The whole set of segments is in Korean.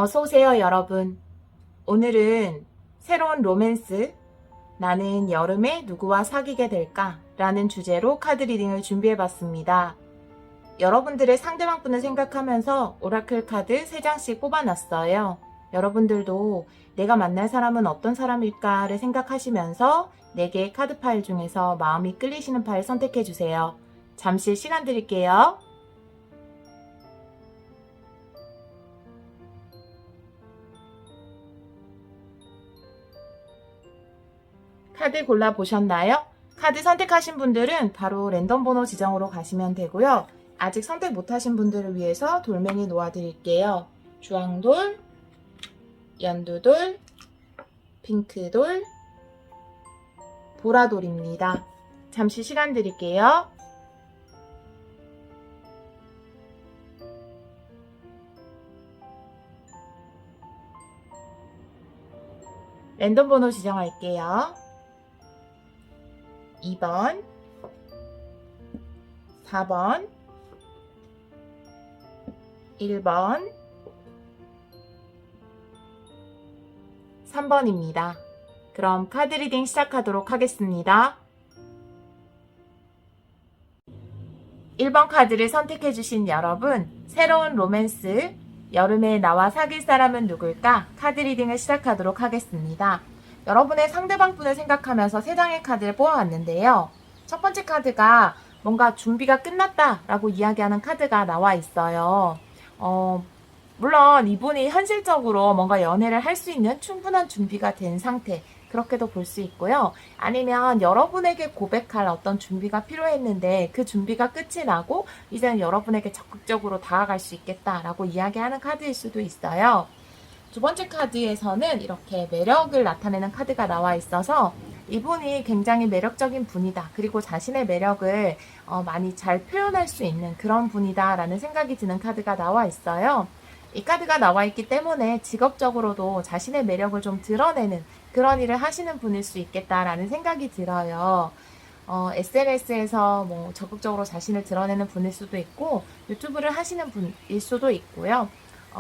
어서오세요, 여러분. 오늘은 새로운 로맨스, 나는 여름에 누구와 사귀게 될까? 라는 주제로 카드 리딩을 준비해봤습니다. 여러분들의 상대방분을 생각하면서 오라클 카드 3장씩 뽑아놨어요. 여러분들도 내가 만날 사람은 어떤 사람일까를 생각하시면서 4개의 카드 파일 중에서 마음이 끌리시는 파일 선택해주세요. 잠시 시간 드릴게요. 카드 골라보셨나요? 카드 선택하신 분들은 바로 랜덤 번호 지정으로 가시면 되고요. 아직 선택 못하신 분들을 위해서 돌멩이 놓아드릴게요. 주황돌, 연두돌, 핑크돌, 보라돌입니다. 잠시 시간 드릴게요. 랜덤 번호 지정할게요. 2번, 4번, 1번, 3번입니다. 그럼 카드 리딩 시작하도록 하겠습니다. 1번 카드를 선택해주신 여러분, 새로운 로맨스, 여름에 나와 사귈 사람은 누굴까? 카드 리딩을 시작하도록 하겠습니다. 여러분의 상대방분을 생각하면서 3장의 카드를 뽑아왔는데요. 첫 번째 카드가 뭔가 준비가 끝났다 라고 이야기하는 카드가 나와 있어요. 물론 이분이 현실적으로 뭔가 연애를 할 수 있는 충분한 준비가 된 상태, 그렇게도 볼 수 있고요. 아니면 여러분에게 고백할 어떤 준비가 필요했는데 그 준비가 끝이 나고 이제는 여러분에게 적극적으로 다가갈 수 있겠다라고 이야기하는 카드일 수도 있어요. 두 번째 카드에서는 이렇게 매력을 나타내는 카드가 나와 있어서 이분이 굉장히 매력적인 분이다. 그리고 자신의 매력을 많이 잘 표현할 수 있는 그런 분이다 라는 생각이 드는 카드가 나와 있어요. 이 카드가 나와 있기 때문에 직업적으로도 자신의 매력을 좀 드러내는 그런 일을 하시는 분일 수 있겠다라는 생각이 들어요. SNS에서 뭐 적극적으로 자신을 드러내는 분일 수도 있고 유튜브를 하시는 분일 수도 있고요.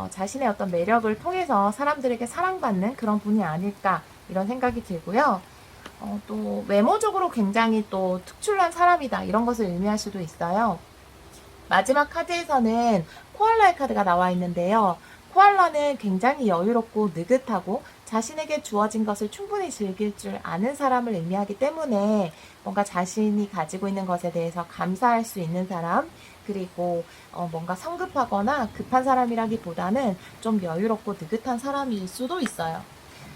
자신의 어떤 매력을 통해서 사람들에게 사랑받는 그런 분이 아닐까 이런 생각이 들고요. 또 외모적으로 굉장히 또 특출난 사람이다 이런 것을 의미할 수도 있어요. 마지막 카드에서는 코알라의 카드가 나와 있는데요. 코알라는 굉장히 여유롭고 느긋하고 자신에게 주어진 것을 충분히 즐길 줄 아는 사람을 의미하기 때문에 뭔가 자신이 가지고 있는 것에 대해서 감사할 수 있는 사람, 그리고 뭔가 성급하거나 급한 사람이라기보다는 좀 여유롭고 느긋한 사람일 수도 있어요.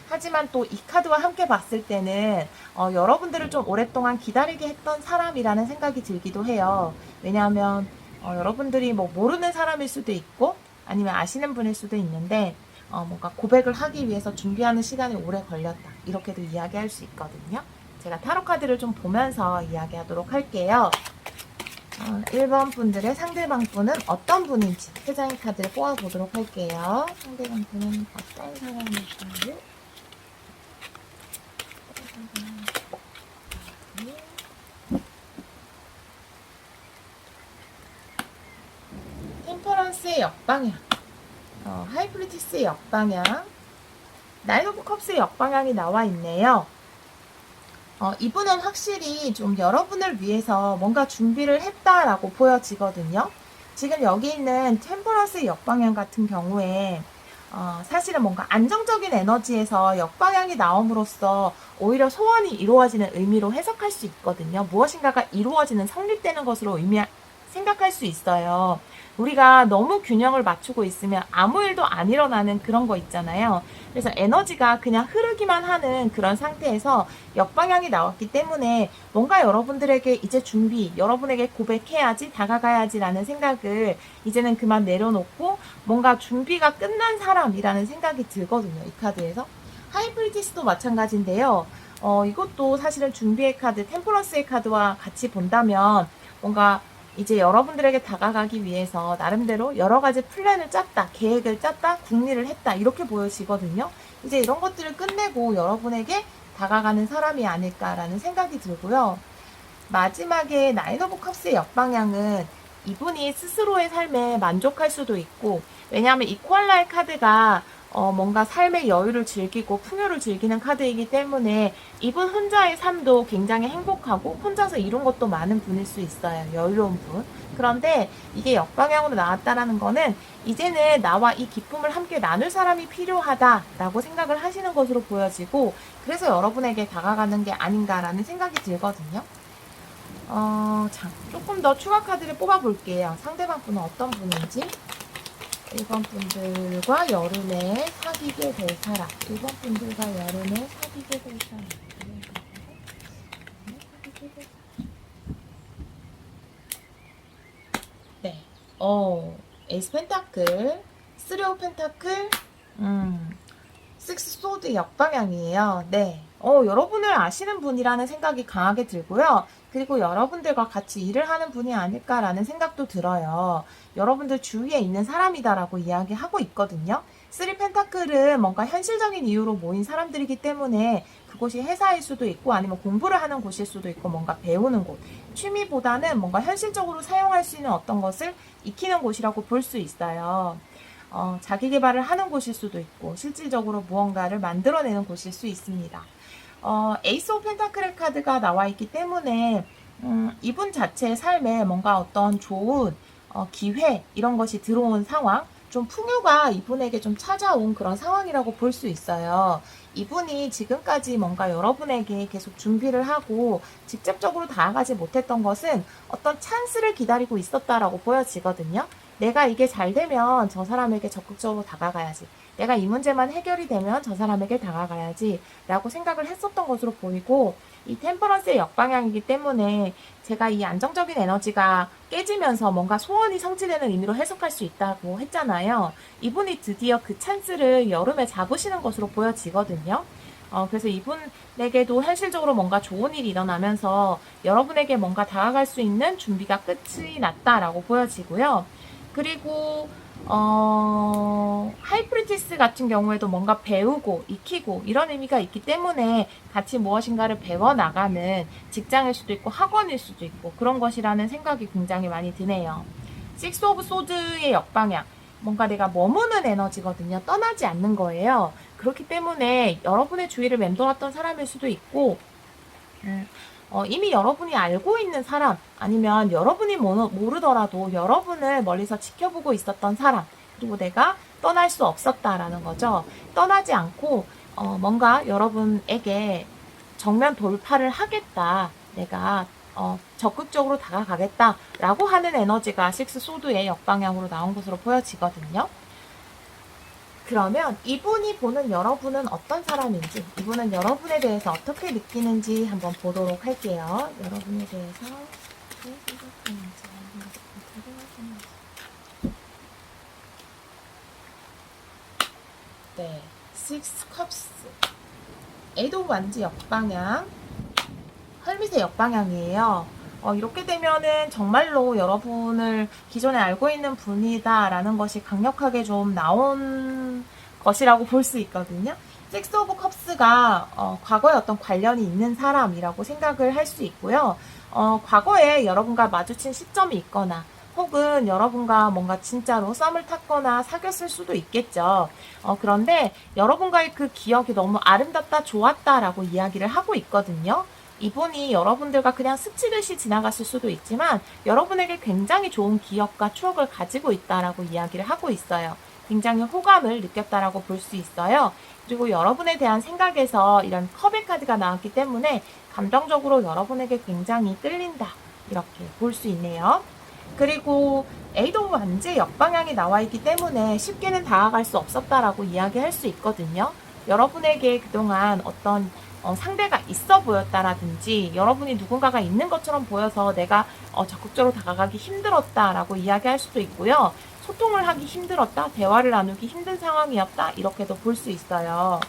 하지만 또 이 카드와 함께 봤을 때는 여러분들을 좀 오랫동안 기다리게 했던 사람이라는 생각이 들기도 해요. 왜냐하면 여러분들이 뭐 모르는 사람일 수도 있고 아니면 아시는 분일 수도 있는데 뭔가 고백을 하기 위해서 준비하는 시간이 오래 걸렸다 이렇게도 이야기할 수 있거든요. 제가 타로 카드를 좀 보면서 이야기하도록 할게요. 1번 분들의 상대방 분은 어떤 분인지 3장의 카드를 뽑아보도록 할게요. 상대방 분은 어떤 사람일까요? 템퍼런스의 역방향, 하이프리티스의 역방향, 나인 오브 컵스의 역방향이 나와 있네요. 이분은 확실히 좀 여러분을 위해서 뭔가 준비를 했다라고 보여지거든요. 지금 여기 있는 템퍼런스의 역방향 같은 경우에 사실은 뭔가 안정적인 에너지에서 역방향이 나옴으로써 오히려 소원이 이루어지는 의미로 해석할 수 있거든요. 무엇인가가 이루어지는 성립되는 것으로 생각할 수 있어요. 우리가 너무 균형을 맞추고 있으면 아무 일도 안 일어나는 그런 거 있잖아요. 그래서 에너지가 그냥 흐르기만 하는 그런 상태에서 역방향이 나왔기 때문에 뭔가 여러분들에게 이제 준비, 여러분에게 고백해야지, 다가가야지 라는 생각을 이제는 그만 내려놓고 뭔가 준비가 끝난 사람이라는 생각이 들거든요. 이 카드에서. 하이프리티스도 마찬가지인데요. 이것도 사실은 준비의 카드, 템퍼런스의 카드와 같이 본다면 뭔가 이제 여러분들에게 다가가기 위해서 나름대로 여러 가지 플랜을 짰다, 계획을 짰다, 궁리를 했다 이렇게 보여지거든요. 이제 이런 것들을 끝내고 여러분에게 다가가는 사람이 아닐까라는 생각이 들고요. 마지막에 나인 오브 컵스의 역방향은 이분이 스스로의 삶에 만족할 수도 있고, 왜냐하면 이 코알라의 카드가 뭔가 삶의 여유를 즐기고 풍요를 즐기는 카드이기 때문에 이분 혼자의 삶도 굉장히 행복하고 혼자서 이룬 것도 많은 분일 수 있어요. 여유로운 분. 그런데 이게 역방향으로 나왔다라는 거는 이제는 나와 이 기쁨을 함께 나눌 사람이 필요하다라고 생각을 하시는 것으로 보여지고, 그래서 여러분에게 다가가는 게 아닌가라는 생각이 들거든요. 자, 조금 더 추가 카드를 뽑아볼게요. 상대방 분은 어떤 분인지. 1번 분들과 여름에 사귀게 될 사람. 1번 분들과 여름에 사귀게 될 사람. 네. 에이스 펜타클, 3오 펜타클, 식스 소드 역방향이에요. 네. 여러분을 아시는 분이라는 생각이 강하게 들고요. 그리고 여러분들과 같이 일을 하는 분이 아닐까라는 생각도 들어요. 여러분들 주위에 있는 사람이다라고 이야기하고 있거든요. 3 펜타클은 뭔가 현실적인 이유로 모인 사람들이기 때문에 그곳이 회사일 수도 있고 아니면 공부를 하는 곳일 수도 있고 뭔가 배우는 곳. 취미보다는 뭔가 현실적으로 사용할 수 있는 어떤 것을 익히는 곳이라고 볼 수 있어요. 자기 개발을 하는 곳일 수도 있고 실질적으로 무언가를 만들어내는 곳일 수 있습니다. 에이스 오브 펜타클의 카드가 나와 있기 때문에 이분 자체의 삶에 뭔가 어떤 좋은 기회 이런 것이 들어온 상황, 좀 풍요가 이분에게 좀 찾아온 그런 상황이라고 볼 수 있어요. 이분이 지금까지 뭔가 여러분에게 계속 준비를 하고 직접적으로 다가가지 못했던 것은 어떤 찬스를 기다리고 있었다라고 보여지거든요. 내가 이게 잘 되면 저 사람에게 적극적으로 다가가야지. 내가 이 문제만 해결이 되면 저 사람에게 다가가야지 라고 생각을 했었던 것으로 보이고, 이 템퍼런스의 역방향이기 때문에 제가 이 안정적인 에너지가 깨지면서 뭔가 소원이 성취되는 의미로 해석할 수 있다고 했잖아요. 이분이 드디어 그 찬스를 여름에 잡으시는 것으로 보여지거든요. 그래서 이분에게도 현실적으로 뭔가 좋은 일이 일어나면서 여러분에게 뭔가 다가갈 수 있는 준비가 끝이 났다라고 보여지고요. 그리고 하이프리티스 같은 경우에도 뭔가 배우고 익히고 이런 의미가 있기 때문에 같이 무엇인가를 배워나가는 직장일 수도 있고 학원일 수도 있고 그런 것이라는 생각이 굉장히 많이 드네요. 식스 오브 소드의 역방향, 뭔가 내가 머무는 에너지거든요. 떠나지 않는 거예요. 그렇기 때문에 여러분의 주위를 맴돌았던 사람일 수도 있고, 이미 여러분이 알고 있는 사람, 아니면 여러분이 모르더라도 여러분을 멀리서 지켜보고 있었던 사람, 그리고 내가 떠날 수 없었다라는 거죠. 떠나지 않고 뭔가 여러분에게 정면 돌파를 하겠다, 내가 적극적으로 다가가겠다라고 하는 에너지가 식스 소드의 역방향으로 나온 것으로 보여지거든요. 그러면 이분이 보는 여러분은 어떤 사람인지, 이분은 여러분에 대해서 어떻게 느끼는지 한번 보도록 할게요. 여러분에 대해서 어떻게 생각하는지, 어떻게 하시는지. 네, Six Cups, 에이드 오브 완즈 역방향, 헐밋의 역방향이에요. 이렇게 되면은 정말로 여러분을 기존에 알고 있는 분이다라는 것이 강력하게 좀 나온 것이라고 볼 수 있거든요. 식스 오브 컵스가 과거에 어떤 관련이 있는 사람이라고 생각을 할 수 있고요. 과거에 여러분과 마주친 시점이 있거나 혹은 여러분과 뭔가 진짜로 썸을 탔거나 사귀었을 수도 있겠죠. 그런데 여러분과의 그 기억이 너무 아름답다, 좋았다라고 이야기를 하고 있거든요. 이분이 여러분들과 그냥 스치듯이 지나갔을 수도 있지만 여러분에게 굉장히 좋은 기억과 추억을 가지고 있다라고 이야기를 하고 있어요. 굉장히 호감을 느꼈다라고 볼 수 있어요. 그리고 여러분에 대한 생각에서 이런 컵의 카드가 나왔기 때문에 감정적으로 여러분에게 굉장히 끌린다, 이렇게 볼 수 있네요. 그리고 에이드 오브 완즈의 역방향이 나와 있기 때문에 쉽게는 다가갈 수 없었다라고 이야기할 수 있거든요. 여러분에게 그동안 어떤 상대가 있어 보였다라든지 여러분이 누군가가 있는 것처럼 보여서 내가 적극적으로 다가가기 힘들었다라고 이야기할 수도 있고요. 소통을 하기 힘들었다, 대화를 나누기 힘든 상황이었다, 이렇게도 볼 수 있어요.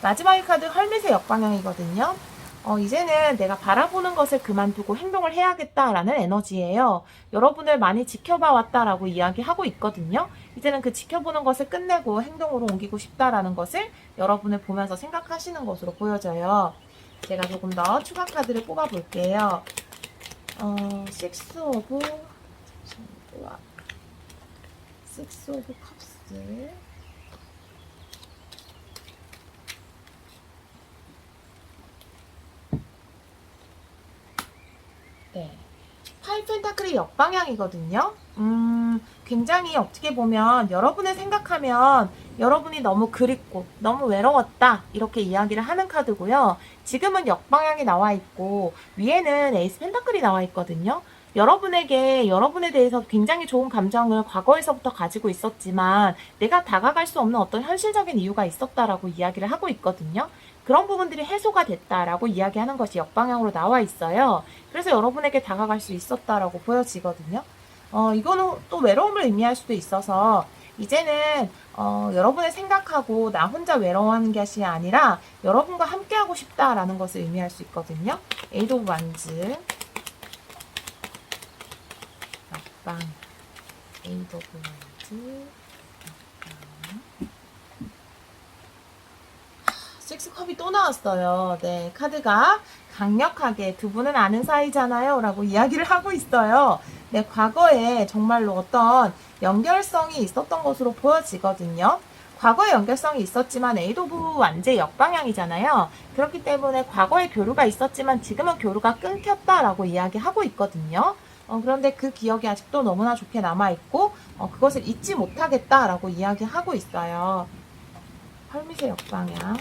마지막의 카드 헐밋의 역방향이거든요. 이제는 내가 바라보는 것을 그만두고 행동을 해야겠다라는 에너지예요. 여러분을 많이 지켜봐 왔다라고 이야기하고 있거든요. 이제는 그 지켜보는 것을 끝내고 행동으로 옮기고 싶다라는 것을 여러분을 보면서 생각하시는 것으로 보여져요. 제가 조금 더 추가 카드를 뽑아볼게요. 식스 오브 컵스, 네. 8 펜타클이 역방향이거든요. 굉장히 어떻게 보면 여러분을 생각하면 여러분이 너무 그립고 너무 외로웠다 이렇게 이야기를 하는 카드고요. 지금은 역방향이 나와 있고 위에는 에이스 펜타클이 나와 있거든요. 여러분에게 여러분에 대해서 굉장히 좋은 감정을 과거에서부터 가지고 있었지만 내가 다가갈 수 없는 어떤 현실적인 이유가 있었다라고 이야기를 하고 있거든요. 그런 부분들이 해소가 됐다라고 이야기하는 것이 역방향으로 나와 있어요. 그래서 여러분에게 다가갈 수 있었다라고 보여지거든요. 이거는 또 외로움을 의미할 수도 있어서 이제는 여러분을 생각하고 나 혼자 외로워하는 것이 아니라 여러분과 함께하고 싶다라는 것을 의미할 수 있거든요. 에이드 오브 완즈, 역방, 에이드 오브 완즈, 식스컵이 또 나왔어요. 네, 카드가 강력하게 두 분은 아는 사이잖아요 라고 이야기를 하고 있어요. 네, 과거에 정말로 어떤 연결성이 있었던 것으로 보여지거든요. 과거에 연결성이 있었지만 에이드 오브 완제 역방향이잖아요. 그렇기 때문에 과거에 교류가 있었지만 지금은 교류가 끊겼다라고 이야기하고 있거든요. 그런데 그 기억이 아직도 너무나 좋게 남아있고 그것을 잊지 못하겠다라고 이야기하고 있어요. 헐밋의 역방향.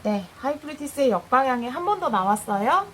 네, 하이프리티스의 역방향이 한 번 더 나왔어요.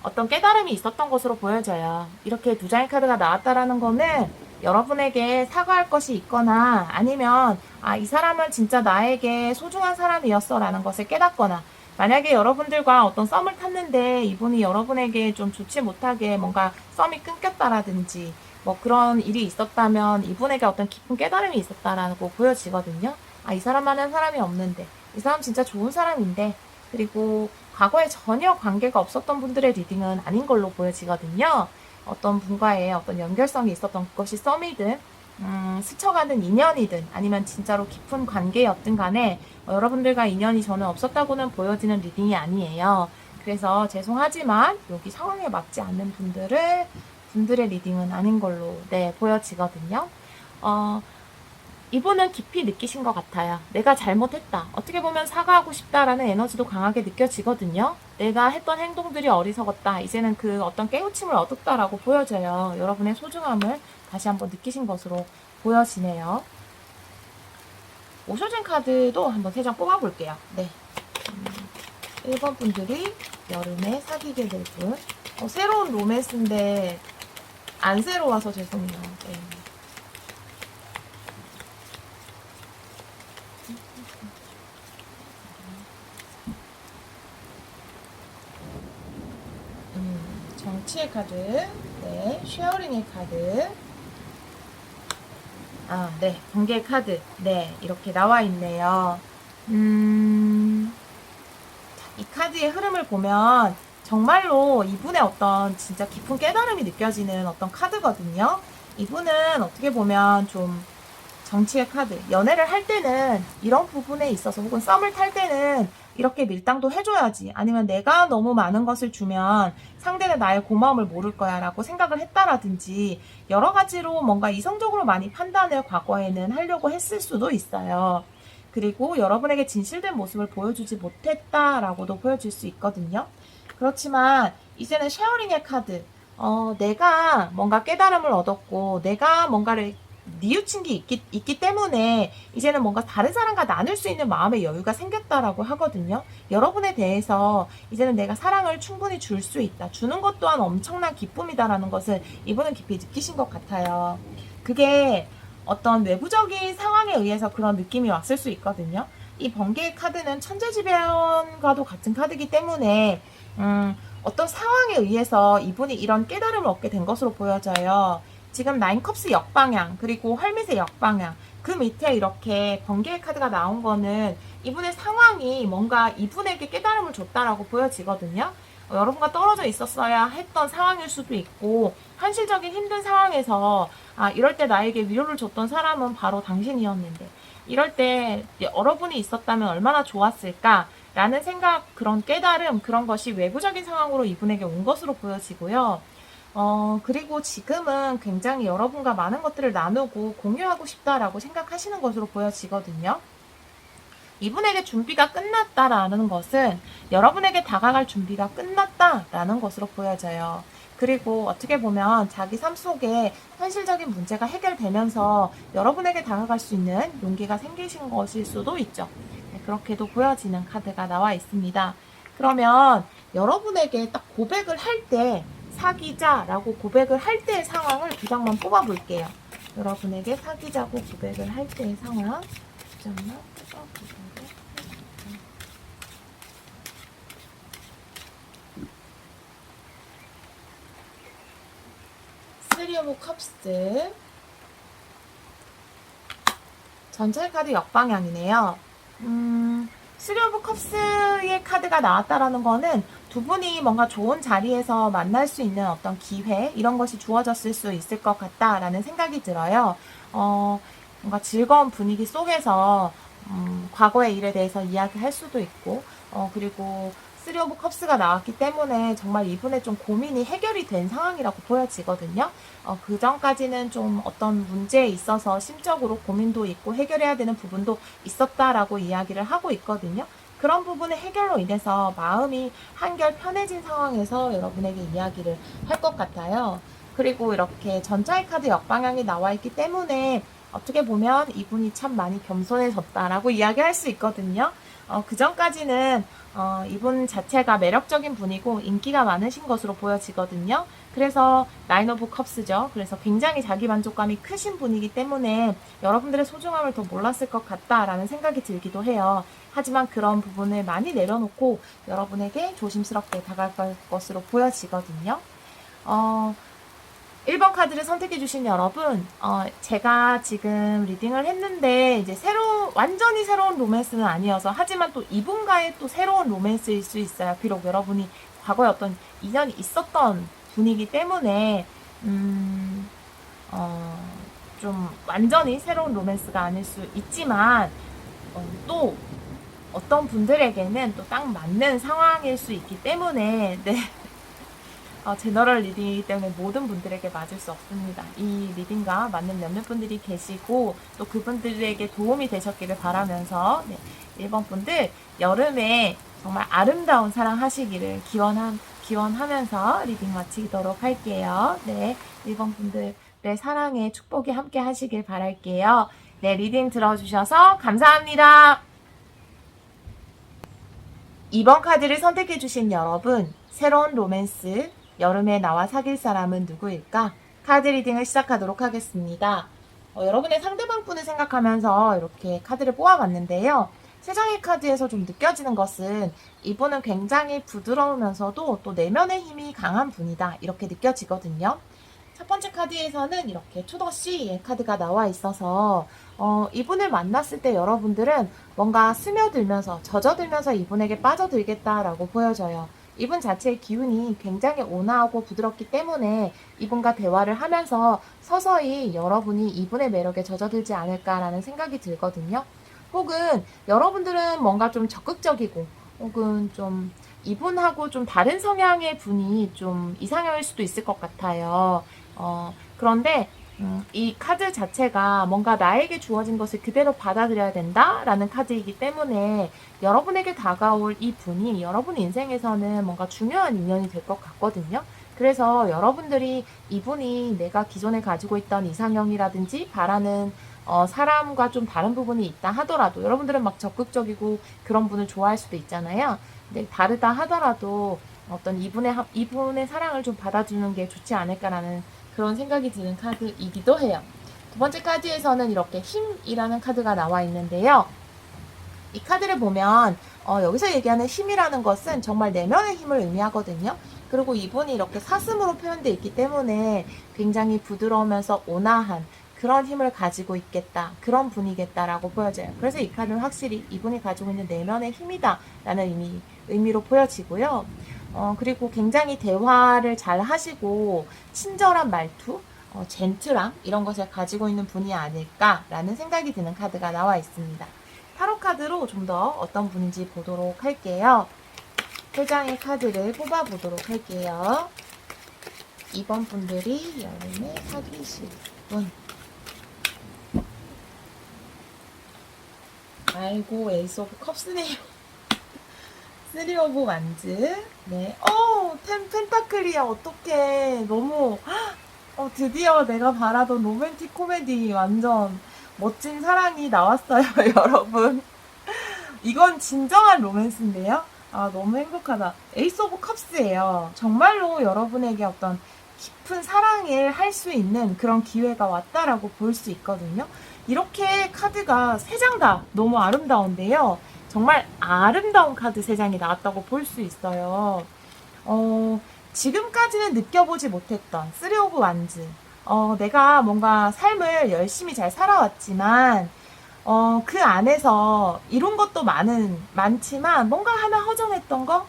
어떤 깨달음이 있었던 것으로 보여져요. 이렇게 두 장의 카드가 나왔다라는 거는 여러분에게 사과할 것이 있거나 아니면 이 사람은 진짜 나에게 소중한 사람이었어 라는 것을 깨닫거나 만약에 여러분들과 어떤 썸을 탔는데 이분이 여러분에게 좀 좋지 못하게 뭔가 썸이 끊겼다라든지 뭐 그런 일이 있었다면 이분에게 어떤 깊은 깨달음이 있었다라고 보여지거든요. 이 사람만한 사람이 없는데 이 사람 진짜 좋은 사람인데 그리고 과거에 전혀 관계가 없었던 분들의 리딩은 아닌 걸로 보여지거든요. 어떤 분과의 어떤 연결성이 있었던 그것이 썸이든 스쳐가는 인연이든 아니면 진짜로 깊은 관계였든 간에 여러분들과 인연이 저는 없었다고는 보여지는 리딩이 아니에요. 그래서 죄송하지만 여기 상황에 맞지 않는 분들의 리딩은 아닌 걸로 보여지거든요. 이분은 깊이 느끼신 것 같아요. 내가 잘못했다. 어떻게 보면 사과하고 싶다라는 에너지도 강하게 느껴지거든요. 내가 했던 행동들이 어리석었다. 이제는 그 어떤 깨우침을 얻었다라고 보여져요. 여러분의 소중함을 다시 한번 느끼신 것으로 보여지네요. 오쇼진 카드도 한번 3장 뽑아볼게요. 네. 1번 분들이 여름에 사귀게 될 분. 새로운 로맨스인데 안 새로워서 죄송해요. 네. 정치의 카드, 네, 쉐어링의 카드, 네, 번개의 카드, 네, 이렇게 나와 있네요. 이 카드의 흐름을 보면 정말로 이분의 어떤 진짜 깊은 깨달음이 느껴지는 어떤 카드거든요. 이분은 어떻게 보면 좀 정치의 카드, 연애를 할 때는 이런 부분에 있어서 혹은 썸을 탈 때는 이렇게 밀당도 해줘야지 아니면 내가 너무 많은 것을 주면 상대는 나의 고마움을 모를 거야 라고 생각을 했다라든지 여러 가지로 뭔가 이성적으로 많이 판단을 과거에는 하려고 했을 수도 있어요. 그리고 여러분에게 진실된 모습을 보여주지 못했다라고도 보여질 수 있거든요. 그렇지만 이제는 쉐어링의 카드, 내가 뭔가 깨달음을 얻었고 내가 뭔가를 뉘우친 게 있기 때문에 이제는 뭔가 다른 사람과 나눌 수 있는 마음의 여유가 생겼다라고 하거든요. 여러분에 대해서 이제는 내가 사랑을 충분히 줄 수 있다. 주는 것 또한 엄청난 기쁨이다라는 것을 이분은 깊이 느끼신 것 같아요. 그게 어떤 외부적인 상황에 의해서 그런 느낌이 왔을 수 있거든요. 이 번개의 카드는 천재지변과도 같은 카드이기 때문에 어떤 상황에 의해서 이분이 이런 깨달음을 얻게 된 것으로 보여져요. 지금 나인컵스 역방향 그리고 헐밋의 역방향 그 밑에 이렇게 번개의 카드가 나온 거는 이분의 상황이 뭔가 이분에게 깨달음을 줬다라고 보여지거든요. 여러분과 떨어져 있었어야 했던 상황일 수도 있고 현실적인 힘든 상황에서 이럴 때 나에게 위로를 줬던 사람은 바로 당신이었는데 이럴 때 여러분이 있었다면 얼마나 좋았을까 라는 생각, 그런 깨달음, 그런 것이 외부적인 상황으로 이분에게 온 것으로 보여지고요. 그리고 지금은 굉장히 여러분과 많은 것들을 나누고 공유하고 싶다라고 생각하시는 것으로 보여지거든요. 이분에게 준비가 끝났다라는 것은 여러분에게 다가갈 준비가 끝났다라는 것으로 보여져요. 그리고 어떻게 보면 자기 삶 속에 현실적인 문제가 해결되면서 여러분에게 다가갈 수 있는 용기가 생기신 것일 수도 있죠. 네, 그렇게도 보여지는 카드가 나와 있습니다. 그러면 여러분에게 딱 고백을 할 때 사귀자라고 고백을 할 때의 상황을 두 장만 뽑아 볼게요. 여러분에게 사귀자고 고백을 할 때의 상황 두 장만 뽑아 볼게요. 쓰리 오브 컵스 전철 카드 역방향이네요. 쓰리 오브 컵스의 카드가 나왔다라는 거는 두 분이 뭔가 좋은 자리에서 만날 수 있는 어떤 기회 이런 것이 주어졌을 수 있을 것 같다라는 생각이 들어요. 뭔가 즐거운 분위기 속에서 과거의 일에 대해서 이야기할 수도 있고 그리고 쓰리 오브 컵스가 나왔기 때문에 정말 이분의 좀 고민이 해결이 된 상황이라고 보여지거든요. 그 전까지는 좀 어떤 문제에 있어서 심적으로 고민도 있고 해결해야 되는 부분도 있었다라고 이야기를 하고 있거든요. 그런 부분의 해결로 인해서 마음이 한결 편해진 상황에서 여러분에게 이야기를 할 것 같아요. 그리고 이렇게 전자의 카드 역방향이 나와 있기 때문에 어떻게 보면 이분이 참 많이 겸손해졌다라고 이야기할 수 있거든요. 그 전까지는 이분 자체가 매력적인 분이고 인기가 많으신 것으로 보여지거든요. 그래서 나인 오브 컵스죠. 그래서 굉장히 자기 만족감이 크신 분이기 때문에 여러분들의 소중함을 더 몰랐을 것 같다라는 생각이 들기도 해요. 하지만 그런 부분을 많이 내려놓고 여러분에게 조심스럽게 다가갈 것으로 보여지거든요. 1번 카드를 선택해주신 여러분, 제가 지금 리딩을 했는데, 이제 완전히 새로운 로맨스는 아니어서, 하지만 또 이분과의 또 새로운 로맨스일 수 있어요. 비록 여러분이 과거에 어떤 인연이 있었던 분이기 때문에, 좀 완전히 새로운 로맨스가 아닐 수 있지만, 또 어떤 분들에게는 또 딱 맞는 상황일 수 있기 때문에, 네. 제너럴 리딩이기 때문에 모든 분들에게 맞을 수 없습니다. 이 리딩과 맞는 몇몇 분들이 계시고 또 그분들에게 도움이 되셨기를 바라면서 1번 분들 여름에 정말 아름다운 사랑 하시기를 기원하면서 리딩 마치도록 할게요. 네, 1번 분들의 사랑에 축복이 함께 하시길 바랄게요. 네, 리딩 들어주셔서 감사합니다. 2번 카드를 선택해주신 여러분, 새로운 로맨스, 여름에 나와 사귈 사람은 누구일까? 카드 리딩을 시작하도록 하겠습니다. 여러분의 상대방 분을 생각하면서 이렇게 카드를 뽑아봤는데요. 세 장의 카드에서 좀 느껴지는 것은 이분은 굉장히 부드러우면서도 또 내면의 힘이 강한 분이다. 이렇게 느껴지거든요. 첫 번째 카드에서는 이렇게 투더씨의 카드가 나와 있어서 이분을 만났을 때 여러분들은 뭔가 스며들면서 젖어들면서 이분에게 빠져들겠다라고 보여져요. 이분 자체의 기운이 굉장히 온화하고 부드럽기 때문에 이분과 대화를 하면서 서서히 여러분이 이분의 매력에 젖어들지 않을까라는 생각이 들거든요. 혹은 여러분들은 뭔가 좀 적극적이고 혹은 좀 이분하고 좀 다른 성향의 분이 좀 이상형일 수도 있을 것 같아요. 그런데 이 카드 자체가 뭔가 나에게 주어진 것을 그대로 받아들여야 된다라는 카드이기 때문에 여러분에게 다가올 이 분이 여러분 인생에서는 뭔가 중요한 인연이 될 것 같거든요. 그래서 여러분들이 이분이 내가 기존에 가지고 있던 이상형이라든지 바라는 사람과 좀 다른 부분이 있다 하더라도 여러분들은 막 적극적이고 그런 분을 좋아할 수도 있잖아요. 근데 다르다 하더라도 어떤 이분의 사랑을 좀 받아주는 게 좋지 않을까라는 그런 생각이 드는 카드이기도 해요. 두 번째 카드에서는 이렇게 힘이라는 카드가 나와 있는데요. 이 카드를 보면 여기서 얘기하는 힘이라는 것은 정말 내면의 힘을 의미하거든요. 그리고 이분이 이렇게 사슴으로 표현되어 있기 때문에 굉장히 부드러우면서 온화한 그런 힘을 가지고 있겠다. 그런 분이겠다라고 보여져요. 그래서 이 카드는 확실히 이분이 가지고 있는 내면의 힘이다라는 의미로 보여지고요. 그리고 굉장히 대화를 잘 하시고 친절한 말투, 젠틀함 이런 것을 가지고 있는 분이 아닐까라는 생각이 드는 카드가 나와 있습니다. 타로 카드로 좀 더 어떤 분인지 보도록 할게요. 3장의 카드를 뽑아보도록 할게요. 이번 분들이 여름에 사귀실 분. 아이고, 에이스 오브 컵스네요. 3 오브 완즈. 네. 펜타클이야. 어떡해. 너무, 드디어 내가 바라던 로맨틱 코미디 완전 멋진 사랑이 나왔어요, 여러분. 이건 진정한 로맨스인데요. 아, 너무 행복하다. 에이스 오브 컵스예요. 정말로 여러분에게 어떤 깊은 사랑을 할 수 있는 그런 기회가 왔다라고 볼 수 있거든요. 이렇게 카드가 3장 다 너무 아름다운데요. 정말 아름다운 카드 3장이 나왔다고 볼 수 있어요. 지금까지는 느껴보지 못했던 3 오브 완즈. 내가 뭔가 삶을 열심히 잘 살아왔지만, 그 안에서 이룬 것도 많지만, 뭔가 하나 허전했던 거?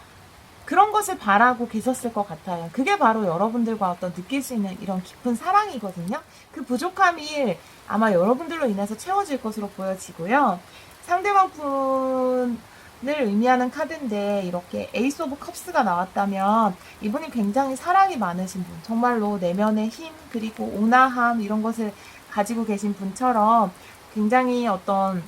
그런 것을 바라고 계셨을 것 같아요. 그게 바로 여러분들과 어떤 느낄 수 있는 이런 깊은 사랑이거든요. 그 부족함이 아마 여러분들로 인해서 채워질 것으로 보여지고요. 상대방 분을 의미하는 카드인데 이렇게 에이스 오브 컵스가 나왔다면 이분이 굉장히 사랑이 많으신 분, 정말로 내면의 힘 그리고 온화함 이런 것을 가지고 계신 분처럼 굉장히 어떤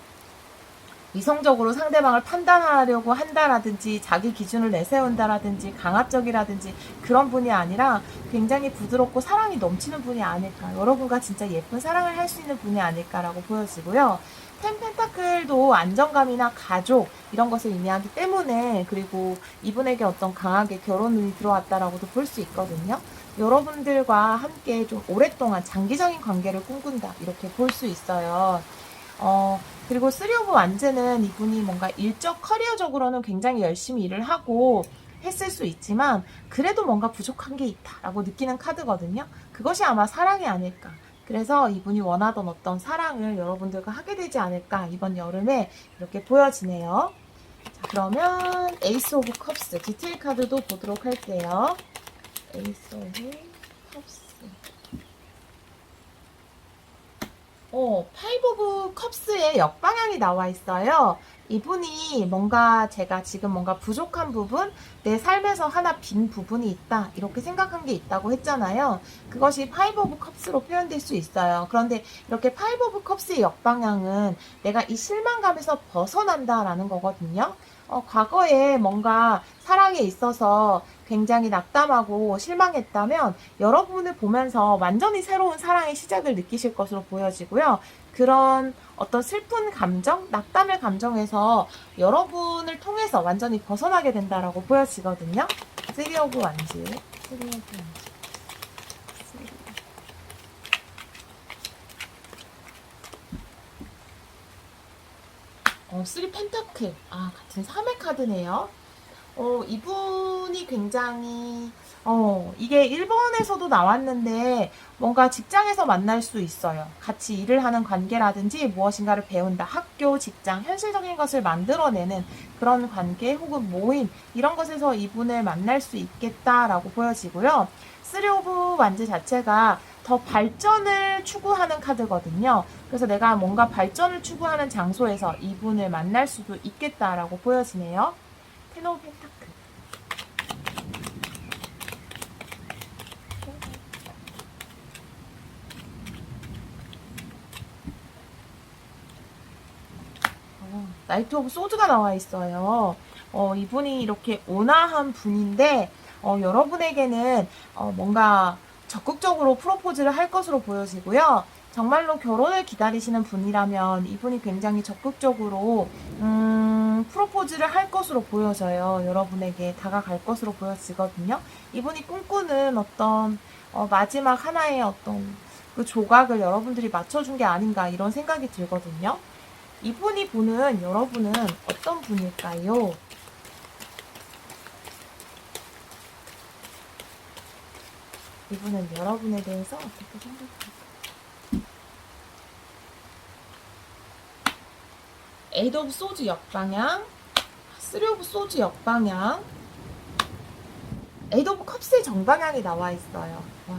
이성적으로 상대방을 판단하려고 한다라든지 자기 기준을 내세운다라든지 강압적이라든지 그런 분이 아니라 굉장히 부드럽고 사랑이 넘치는 분이 아닐까, 여러분과 진짜 예쁜 사랑을 할 수 있는 분이 아닐까라고 보여지고요. 펜타클도 안정감이나 가족 이런 것을 의미하기 때문에, 그리고 이분에게 어떤 강하게 결혼운이 들어왔다라고도 볼 수 있거든요. 여러분들과 함께 좀 오랫동안 장기적인 관계를 꿈꾼다 이렇게 볼 수 있어요. 그리고 3 오브 완즈는 이분이 뭔가 일적 커리어적으로는 굉장히 열심히 일을 하고 했을 수 있지만 그래도 뭔가 부족한 게 있다라고 느끼는 카드거든요. 그것이 아마 사랑이 아닐까. 그래서 이분이 원하던 어떤 사랑을 여러분들과 하게 되지 않을까, 이번 여름에 이렇게 보여지네요. 자, 그러면 에이스 오브 컵스 디테일 카드도 보도록 할게요. 에이스 오브 컵스. 파이브 오브 컵스의 역방향이 나와 있어요. 이분이 뭔가 제가 지금 뭔가 부족한 부분, 내 삶에서 하나 빈 부분이 있다 이렇게 생각한 게 있다고 했잖아요. 그것이 파이브 오브 컵스로 표현될 수 있어요. 그런데 이렇게 파이브 오브 컵스의 역방향은 내가 이 실망감에서 벗어난다라는 거거든요. 과거에 뭔가 사랑에 있어서 굉장히 낙담하고 실망했다면 여러분을 보면서 완전히 새로운 사랑의 시작을 느끼실 것으로 보여지고요. 그런 어떤 슬픈 감정, 낙담의 감정에서 여러분을 통해서 완전히 벗어나게 된다라고 보여지거든요. 3 오브 완즈. 3 오브 완즈. 3 펜타클. 같은 3의 카드네요. 이분이 굉장히, 이게 1번에서도 나왔는데, 뭔가 직장에서 만날 수 있어요. 같이 일을 하는 관계라든지, 무엇인가를 배운다, 학교, 직장, 현실적인 것을 만들어내는 그런 관계 혹은 모임, 이런 것에서 이분을 만날 수 있겠다라고 보여지고요. 3 오브 완즈 자체가 더 발전을 추구하는 카드거든요. 그래서 내가 뭔가 발전을 추구하는 장소에서 이분을 만날 수도 있겠다라고 보여지네요. 10 오브 펜타클. 나이트 오브 소드가 나와 있어요. 이분이 이렇게 온화한 분인데, 여러분에게는 뭔가 적극적으로 프로포즈를 할 것으로 보여지고요. 정말로 결혼을 기다리시는 분이라면 이분이 굉장히 적극적으로 프로포즈를 할 것으로 보여져요. 여러분에게 다가갈 것으로 보여지거든요. 이분이 꿈꾸는 어떤 마지막 하나의 어떤 그 조각을 여러분들이 맞춰준 게 아닌가, 이런 생각이 들거든요. 이분이 보는 여러분은 어떤 분일까요? 이분은 여러분에 대해서 어떻게 생각할까요? 8 오브 소즈 역방향, 3 오브 소즈 역방향, 8 오브 컵스의 정방향이 나와 있어요. 와,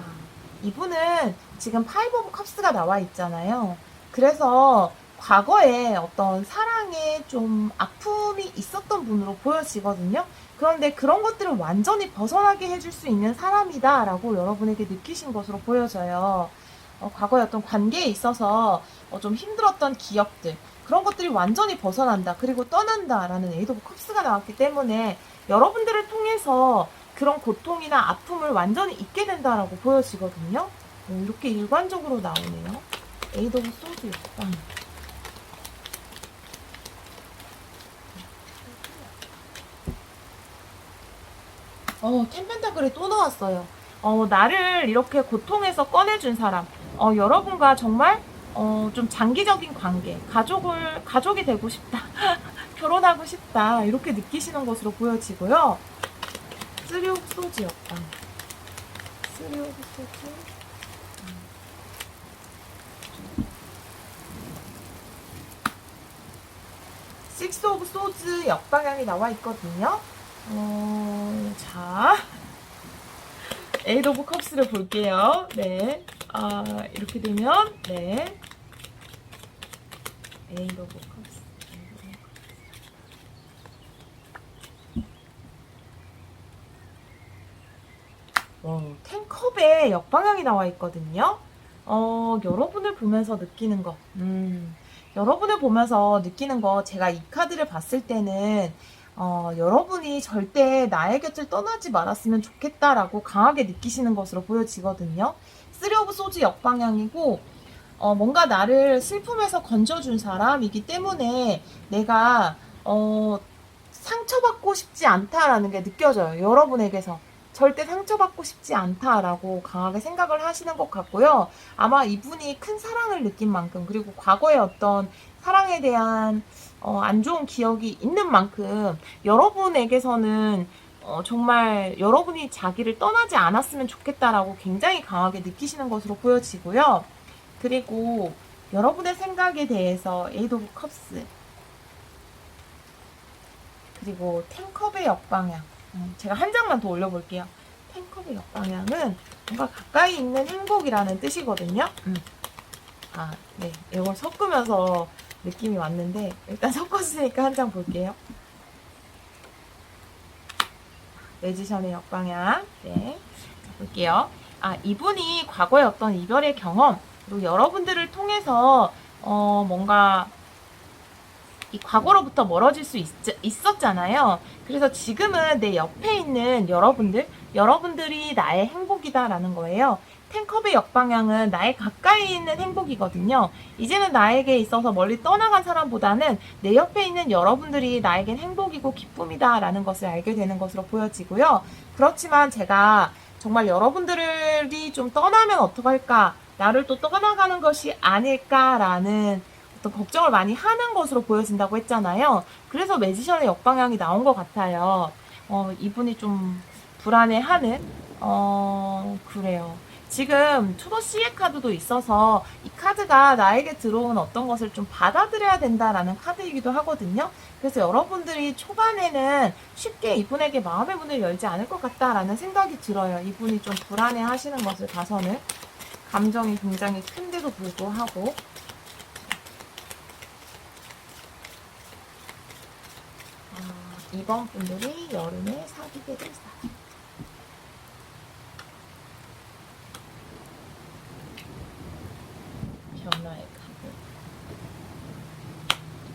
이분은 지금 5 오브 컵스가 나와 있잖아요. 그래서 과거에 어떤 사랑에 좀 아픔이 있었던 분으로 보여지거든요. 그런데 그런 것들을 완전히 벗어나게 해줄 수 있는 사람이다 라고 여러분에게 느끼신 것으로 보여져요. 과거의 어떤 관계에 있어서 좀 힘들었던 기억들, 그런 것들이 완전히 벗어난다, 그리고 떠난다 라는 에이드 오브 컵스가 나왔기 때문에 여러분들을 통해서 그런 고통이나 아픔을 완전히 잊게 된다라고 보여지거든요. 이렇게 일관적으로 나오네요. 에이드 오브 소드 역방. 텐펜타클이 또 나왔어요. 나를 이렇게 고통에서 꺼내준 사람. 여러분과 정말, 좀 장기적인 관계, 가족이 되고 싶다. 결혼하고 싶다. 이렇게 느끼시는 것으로 보여지고요. 쓰리 오브 소즈 역방. 쓰리 오브 소즈. 식스 오브 소즈 역방향이 나와 있거든요. 자. 에이드 오브 컵스를 볼게요. 네. 이렇게 되면, 네. 에이드 오브 컵스. 텐컵의 역방향이 나와 있거든요. 여러분을 보면서 느끼는 거. 여러분을 보면서 느끼는 거, 제가 이 카드를 봤을 때는, 여러분이 절대 나의 곁을 떠나지 말았으면 좋겠다라고 강하게 느끼시는 것으로 보여지거든요. 쓰리 오브 소즈 역방향이고, 뭔가 나를 슬픔에서 건져준 사람이기 때문에 내가, 상처받고 싶지 않다라는 게 느껴져요. 여러분에게서. 절대 상처받고 싶지 않다라고 강하게 생각을 하시는 것 같고요. 아마 이분이 큰 사랑을 느낀 만큼, 그리고 과거의 어떤 사랑에 대한 안 좋은 기억이 있는 만큼 여러분에게서는 정말 여러분이 자기를 떠나지 않았으면 좋겠다라고 굉장히 강하게 느끼시는 것으로 보여지고요. 그리고 여러분의 생각에 대해서 에이드 오브 컵스, 그리고 텐컵의 역방향, 제가 한 장만 더 올려볼게요. 텐컵의 역방향은 뭔가 가까이 있는 행복이라는 뜻이거든요. 네. 이걸 섞으면서 느낌이 왔는데, 일단 섞었으니까 한 장 볼게요. 매지션의 역방향. 네. 자, 볼게요. 이분이 과거의 어떤 이별의 경험, 그리고 여러분들을 통해서, 뭔가, 이 과거로부터 멀어질 수 있었잖아요. 그래서 지금은 내 옆에 있는 여러분들이 나의 행복이다라는 거예요. 텐컵의 역방향은 나의 가까이 있는 행복이거든요. 이제는 나에게 있어서 멀리 떠나간 사람보다는 내 옆에 있는 여러분들이 나에겐 행복이고 기쁨이다라는 것을 알게 되는 것으로 보여지고요. 그렇지만 제가 정말 여러분들이 좀 떠나면 어떡할까? 나를 또 떠나가는 것이 아닐까라는 걱정을 많이 하는 것으로 보여진다고 했잖아요. 그래서 매지션의 역방향이 나온 것 같아요. 이분이 좀 불안해하는, 그래요. 지금 투더 C의 카드도 있어서 이 카드가 나에게 들어온 어떤 것을 좀 받아들여야 된다라는 카드이기도 하거든요. 그래서 여러분들이 초반에는 쉽게 이분에게 마음의 문을 열지 않을 것 같다라는 생각이 들어요. 이분이 좀 불안해 하시는 것을 봐서는. 감정이 굉장히 큰데도 불구하고. 이번 분들이 여름에 사귀게 될 사람. 변화의 카드.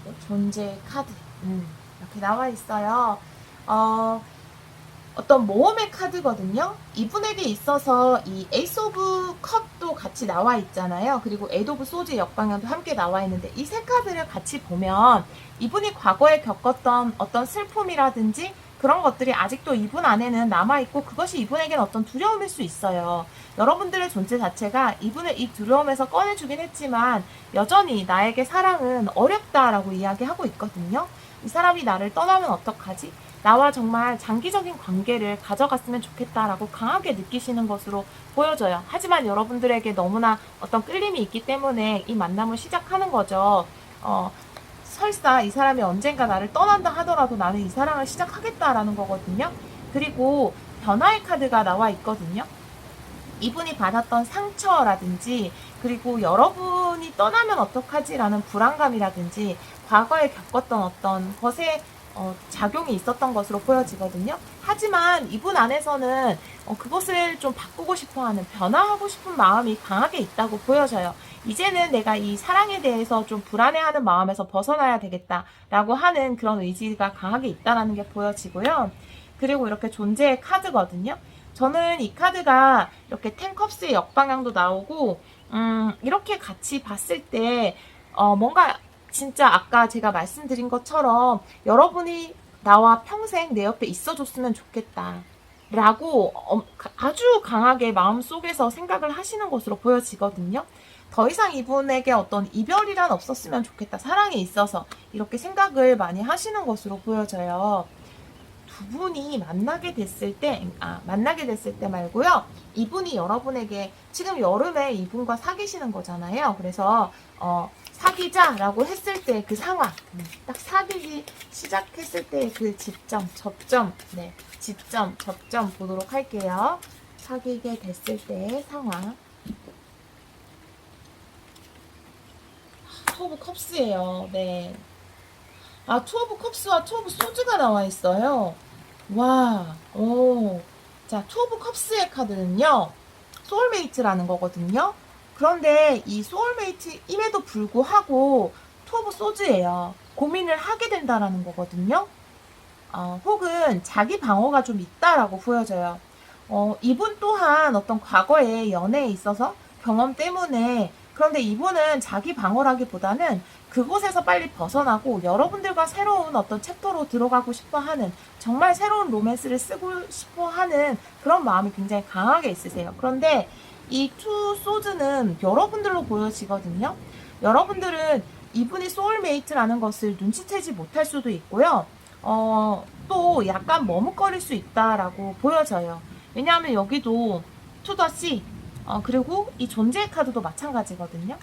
그리고 존재의 카드. 이렇게 나와 있어요. 어떤 모험의 카드거든요. 이분에게 있어서 이 에이스 오브 컵도 같이 나와 있잖아요. 그리고 에이드 오브 소즈 역방향도 함께 나와 있는데 이 세 카드를 같이 보면 이분이 과거에 겪었던 어떤 슬픔이라든지 그런 것들이 아직도 이분 안에는 남아있고 그것이 이분에게는 어떤 두려움일 수 있어요. 여러분들의 존재 자체가 이분을 이 두려움에서 꺼내주긴 했지만 여전히 나에게 사랑은 어렵다라고 이야기하고 있거든요. 이 사람이 나를 떠나면 어떡하지? 나와 정말 장기적인 관계를 가져갔으면 좋겠다라고 강하게 느끼시는 것으로 보여져요. 하지만 여러분들에게 너무나 어떤 끌림이 있기 때문에 이 만남을 시작하는 거죠. 설사 이 사람이 언젠가 나를 떠난다 하더라도 나는 이 사랑을 시작하겠다라는 거거든요. 그리고 변화의 카드가 나와 있거든요. 이분이 받았던 상처라든지 그리고 여러분이 떠나면 어떡하지라는 불안감이라든지 과거에 겪었던 어떤 것에 작용이 있었던 것으로 보여지거든요. 하지만 이분 안에서는 그것을 좀 바꾸고 싶어하는, 변화하고 싶은 마음이 강하게 있다고 보여져요. 이제는 내가 이 사랑에 대해서 좀 불안해하는 마음에서 벗어나야 되겠다라고 하는 그런 의지가 강하게 있다는 게 보여지고요. 그리고 이렇게 존재의 카드거든요. 저는 이 카드가 이렇게 텐컵스의 역방향도 나오고 이렇게 같이 봤을 때 뭔가 진짜 아까 제가 말씀드린 것처럼 여러분이 나와 평생 내 옆에 있어줬으면 좋겠다 라고 아주 강하게 마음속에서 생각을 하시는 것으로 보여지거든요. 더 이상 이분에게 어떤 이별이란 없었으면 좋겠다, 사랑이 있어서 이렇게 생각을 많이 하시는 것으로 보여져요. 두 분이 만나게 됐을 때 말고요. 이분이 여러분에게 지금 여름에 이분과 사귀시는 거잖아요. 그래서 사귀자라고 했을 때 그 상황, 딱 사귀기 시작했을 때 그 접점 보도록 할게요. 사귀게 됐을 때의 상황. 투 오브 컵스예요. 네. 투 오브 컵스와 투 오브 소즈가 나와 있어요. 와, 오. 자, 투 오브 컵스의 카드는요, 소울메이트라는 거거든요. 그런데 이 소울메이트임에도 불구하고 투 오브 소즈예요. 고민을 하게 된다라는 거거든요. 혹은 자기 방어가 좀 있다라고 보여져요. 이분 또한 어떤 과거의 연애에 있어서 경험 때문에, 그런데 이분은 자기 방어라기보다는 그곳에서 빨리 벗어나고 여러분들과 새로운 어떤 챕터로 들어가고 싶어 하는, 정말 새로운 로맨스를 쓰고 싶어 하는 그런 마음이 굉장히 강하게 있으세요. 그런데 이 투 소즈는 여러분들로 보여지거든요. 여러분들은 이분이 소울메이트라는 것을 눈치채지 못할 수도 있고요. 또 약간 머뭇거릴 수 있다라고 보여져요. 왜냐하면 여기도 투더씨, 그리고 이 존재의 카드도 마찬가지거든요.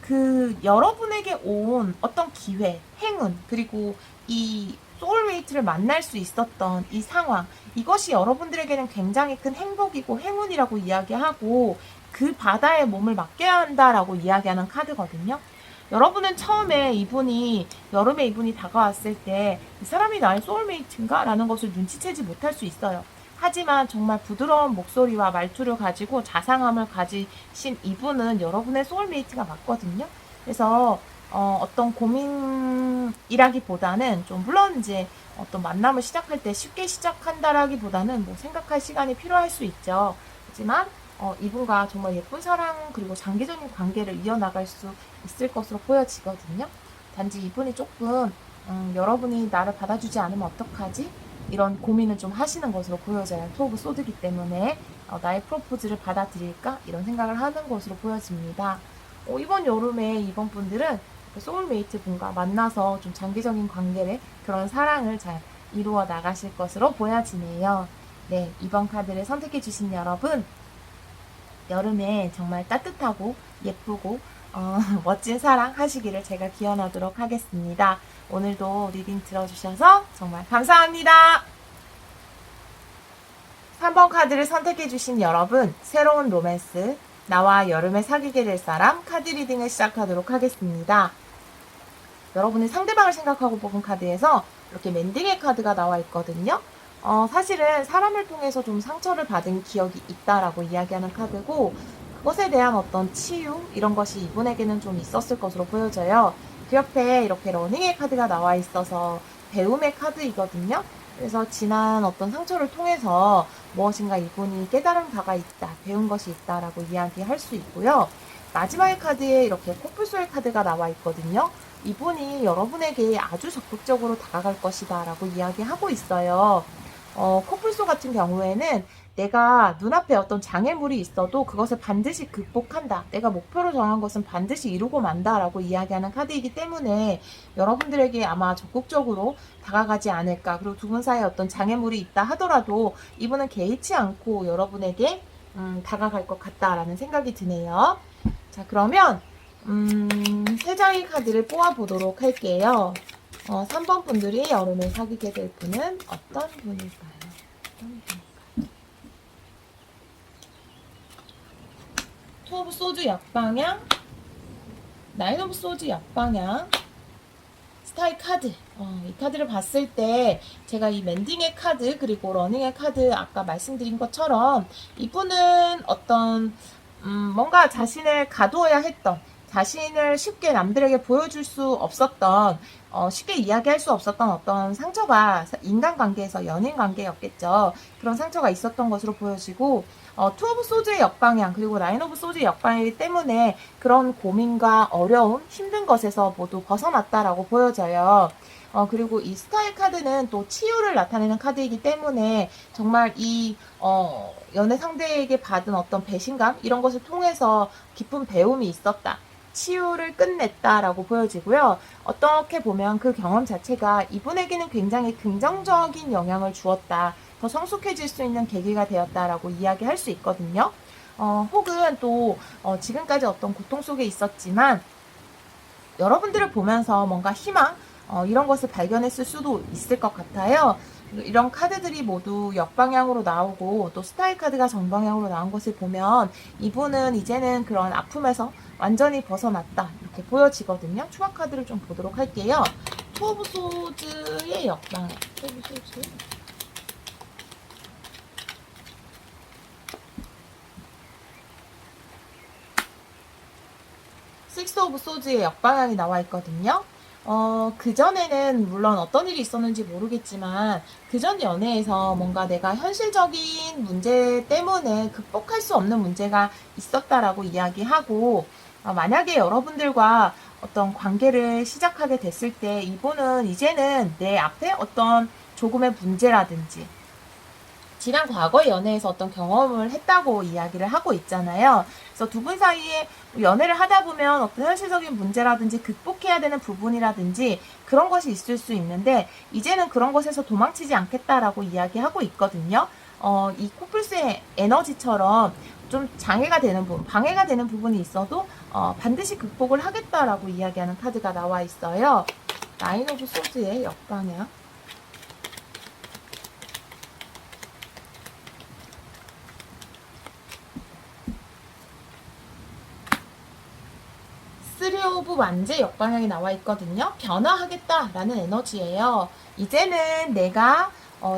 그 여러분에게 온 어떤 기회, 행운, 그리고 이 소울메이트를 만날 수 있었던 이 상황, 이것이 여러분들에게는 굉장히 큰 행복이고 행운이라고 이야기하고 그 바다에 몸을 맡겨야 한다라고 이야기하는 카드거든요. 여러분은 처음에 여름에 이분이 다가왔을 때 이 사람이 나의 소울메이트인가? 라는 것을 눈치채지 못할 수 있어요. 하지만 정말 부드러운 목소리와 말투를 가지고 자상함을 가지신 이분은 여러분의 소울메이트가 맞거든요. 그래서 어떤 고민이라기보다는 좀, 물론 이제 어떤 만남을 시작할 때 쉽게 시작한다라기보다는 뭐 생각할 시간이 필요할 수 있죠. 하지만 이분과 정말 예쁜 사랑 그리고 장기적인 관계를 이어나갈 수 있을 것으로 보여지거든요. 단지 이분이 조금 여러분이 나를 받아주지 않으면 어떡하지? 이런 고민을 좀 하시는 것으로 보여져요. 투 오브 소드기 때문에 나의 프로포즈를 받아들일까? 이런 생각을 하는 것으로 보여집니다. 이번 여름에 이번 분들은 소울메이트 분과 만나서 좀 장기적인 관계를, 그런 사랑을 잘 이루어 나가실 것으로 보여지네요. 네, 이번 카드를 선택해 주신 여러분, 여름에 정말 따뜻하고 예쁘고 멋진 사랑 하시기를 제가 기원하도록 하겠습니다. 오늘도 리딩 들어주셔서 정말 감사합니다. 3번 카드를 선택해주신 여러분, 새로운 로맨스, 나와 여름에 사귀게 될 사람 카드 리딩을 시작하도록 하겠습니다. 여러분이 상대방을 생각하고 뽑은 카드에서 이렇게 맨딩의 카드가 나와 있거든요. 사실은 사람을 통해서 좀 상처를 받은 기억이 있다라고 이야기하는 카드고, 그것에 대한 어떤 치유, 이런 것이 이분에게는 좀 있었을 것으로 보여져요. 그 옆에 이렇게 러닝의 카드가 나와 있어서 배움의 카드이거든요. 그래서 지난 어떤 상처를 통해서 무엇인가 이분이 깨달은 바가 있다, 배운 것이 있다라고 이야기할 수 있고요. 마지막의 카드에 이렇게 코뿔소의 카드가 나와 있거든요. 이분이 여러분에게 아주 적극적으로 다가갈 것이다 라고 이야기하고 있어요. 코뿔소 같은 경우에는 내가 눈앞에 어떤 장애물이 있어도 그것을 반드시 극복한다, 내가 목표로 정한 것은 반드시 이루고 만다 라고 이야기하는 카드이기 때문에 여러분들에게 아마 적극적으로 다가가지 않을까. 그리고 두 분 사이에 어떤 장애물이 있다 하더라도 이분은 개의치 않고 여러분에게 다가갈 것 같다라는 생각이 드네요. 자, 그러면 3장의 카드를 뽑아보도록 할게요. 3번 분들이 여름에 사귀게 될 분은 어떤 분일까요? 투 오브 소즈 역방향, 나인 오브 소즈 역방향, 스타일 카드. 이 카드를 봤을 때 제가 이 멘딩의 카드 그리고 러닝의 카드 아까 말씀드린 것처럼 이분은 어떤 뭔가 자신을 가두어야 했던 자신을 쉽게 남들에게 보여줄 수 없었던 쉽게 이야기할 수 없었던 어떤 상처가 인간관계에서 연인관계였겠죠. 그런 상처가 있었던 것으로 보여지고 투 오브 소드의 역방향 그리고 나인 오브 소드의 역방향이기 때문에 그런 고민과 어려움, 힘든 것에서 모두 벗어났다라고 보여져요. 그리고 이 스타일 카드는 또 치유를 나타내는 카드이기 때문에 정말 이 연애 상대에게 받은 어떤 배신감 이런 것을 통해서 깊은 배움이 있었다. 치유를 끝냈다라고 보여지고요. 어떻게 보면 그 경험 자체가 이분에게는 굉장히 긍정적인 영향을 주었다. 더 성숙해질 수 있는 계기가 되었다라고 이야기할 수 있거든요. 혹은 또 지금까지 어떤 고통 속에 있었지만 여러분들을 보면서 뭔가 희망 이런 것을 발견했을 수도 있을 것 같아요. 이런 카드들이 모두 역방향으로 나오고 또 스타일 카드가 정방향으로 나온 것을 보면 이분은 이제는 그런 아픔에서 완전히 벗어났다 이렇게 보여지거든요. 추가 카드를 좀 보도록 할게요. 투 오브 소드의 역방향. 투 오브 소드. 식스 오브 소드의 역방향이 나와 있거든요. 그전에는 물론 어떤 일이 있었는지 모르겠지만, 그전 연애에서 뭔가 내가 현실적인 문제 때문에 극복할 수 없는 문제가 있었다라고 이야기하고, 만약에 여러분들과 어떤 관계를 시작하게 됐을 때, 이분은 이제는 내 앞에 어떤 조금의 문제라든지, 지난 과거의 연애에서 어떤 경험을 했다고 이야기를 하고 있잖아요. 그래서 두 분 사이에 연애를 하다 보면 어떤 현실적인 문제라든지 극복해야 되는 부분이라든지 그런 것이 있을 수 있는데 이제는 그런 것에서 도망치지 않겠다라고 이야기하고 있거든요. 이 코뿔소의 에너지처럼 좀 장애가 되는 부분, 방해가 되는 부분이 있어도 반드시 극복을 하겠다라고 이야기하는 카드가 나와 있어요. 나인 오브 소드의 역방향. 쓰리 오브 완제 역방향이 나와 있거든요. 변화하겠다라는 에너지예요. 이제는 내가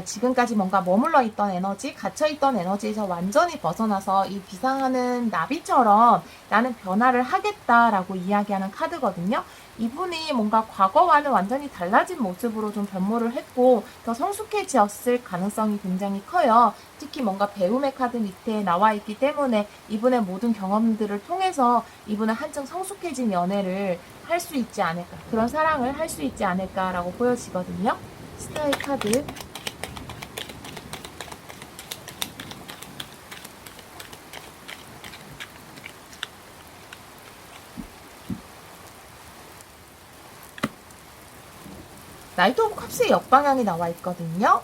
지금까지 뭔가 머물러 있던 에너지, 갇혀 있던 에너지에서 완전히 벗어나서 이 비상하는 나비처럼 나는 변화를 하겠다라고 이야기하는 카드거든요. 이분이 뭔가 과거와는 완전히 달라진 모습으로 좀 변모를 했고 더 성숙해졌을 가능성이 굉장히 커요. 특히 뭔가 배움의 카드 밑에 나와 있기 때문에 이분의 모든 경험들을 통해서 이분은 한층 성숙해진 연애를 할 수 있지 않을까, 그런 사랑을 할 수 있지 않을까라고 보여지거든요. 스타일 카드. 나이트 오브 컵스의 역방향이 나와 있거든요.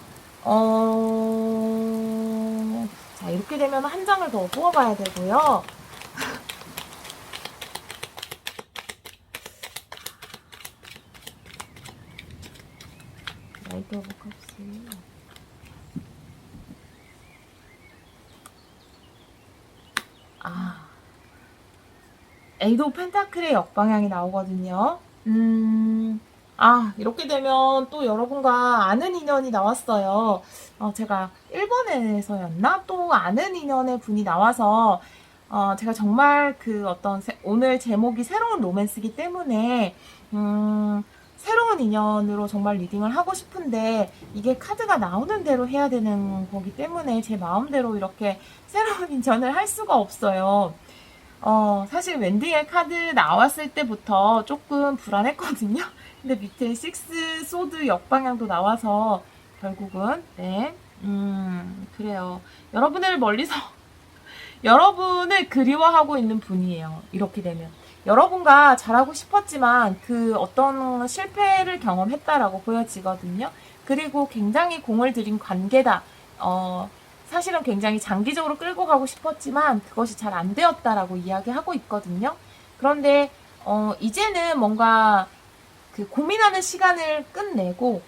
자, 이렇게 되면 한 장을 더 부어봐야 되고요. 나이트 오브 컵스. 에이드 오브 펜타클의 역방향이 나오거든요. 이렇게 되면 또 여러분과 아는 인연이 나왔어요. 제가 1번에서였나? 또 아는 인연의 분이 나와서, 제가 정말 그 어떤, 오늘 제목이 새로운 로맨스이기 때문에, 새로운 인연으로 정말 리딩을 하고 싶은데, 이게 카드가 나오는 대로 해야 되는 거기 때문에 제 마음대로 이렇게 새로운 인연을 할 수가 없어요. 사실 웬딩의 카드 나왔을 때부터 조금 불안했거든요. 근데 밑에 식스 소드 역방향도 나와서 결국은 네, 그래요. 여러분을 멀리서 여러분을 그리워하고 있는 분이에요. 이렇게 되면 여러분과 잘하고 싶었지만 그 어떤 실패를 경험했다라고 보여지거든요. 그리고 굉장히 공을 들인 관계다. 사실은 굉장히 장기적으로 끌고 가고 싶었지만 그것이 잘 안 되었다라고 이야기하고 있거든요. 그런데 이제는 뭔가 그 고민하는 시간을 끝내고